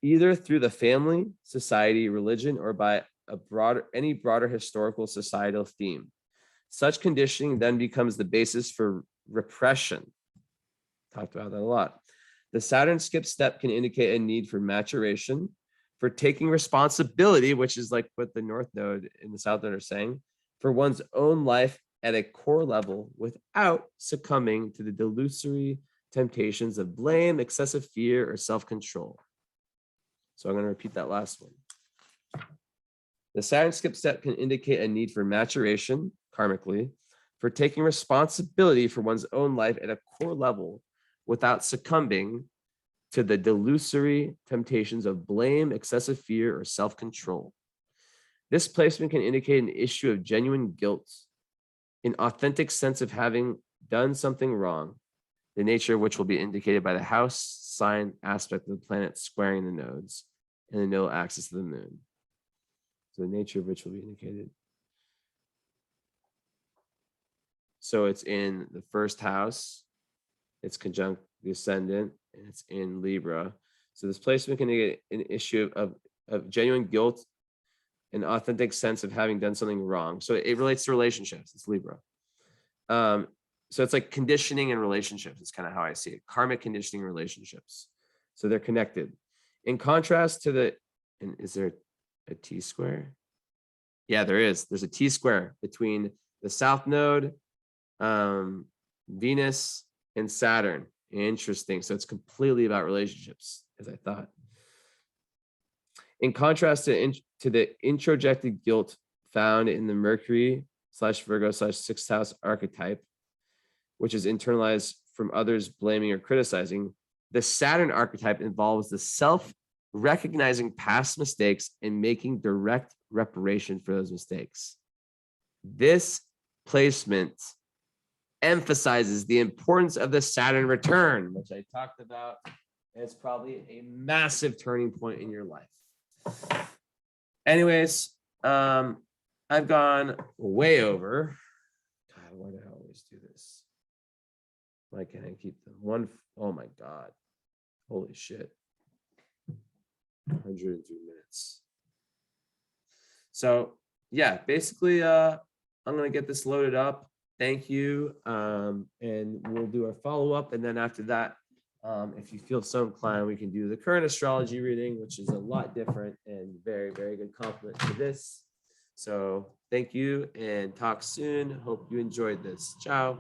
either through the family, society, religion, or by any broader historical societal theme. Such conditioning then becomes the basis for repression. Talked about that a lot. The Saturn skip step can indicate a need for maturation, for taking responsibility, which is like what the North Node and the South Node are saying, for one's own life at a core level without succumbing to the delusory temptations of blame, excessive fear, or self-control. So I'm going to repeat that last one. The Saturn skip step can indicate a need for maturation, karmically, for taking responsibility for one's own life at a core level without succumbing to the delusory temptations of blame, excessive fear, or self-control. This placement can indicate an issue of genuine guilt, an authentic sense of having done something wrong, the nature of which will be indicated by the house sign aspect of the planet squaring the nodes and the nodal axis of the moon. So the nature of which will be indicated. So it's in the first house, it's conjunct the ascendant, and it's in Libra. So this placement can indicate an issue of genuine guilt, an authentic sense of having done something wrong. So it relates to relationships. It's Libra. So it's like conditioning and relationships. It's kind of how I see it. Karmic conditioning relationships. So they're connected. In contrast to the, and is there a T square? Yeah, there is. There's a T square between the South Node, Venus, and Saturn. Interesting. So it's completely about relationships, as I thought. In contrast to the introjected guilt found in the Mercury/Virgo/6th house archetype, which is internalized from others blaming or criticizing, the Saturn archetype involves the self-recognizing past mistakes and making direct reparation for those mistakes. This placement emphasizes the importance of the Saturn return, which I talked about. And it's probably a massive turning point in your life. Anyways, I've gone way over. God, why do I always do this? Why can't I keep them? Oh my God. Holy shit. 103 minutes. So yeah, basically, I'm going to get this loaded up. Thank you. And we'll do our follow-up. And then after that, if you feel so inclined, we can do the current astrology reading, which is a lot different and very, very good complement to this. So thank you and talk soon. Hope you enjoyed this. Ciao.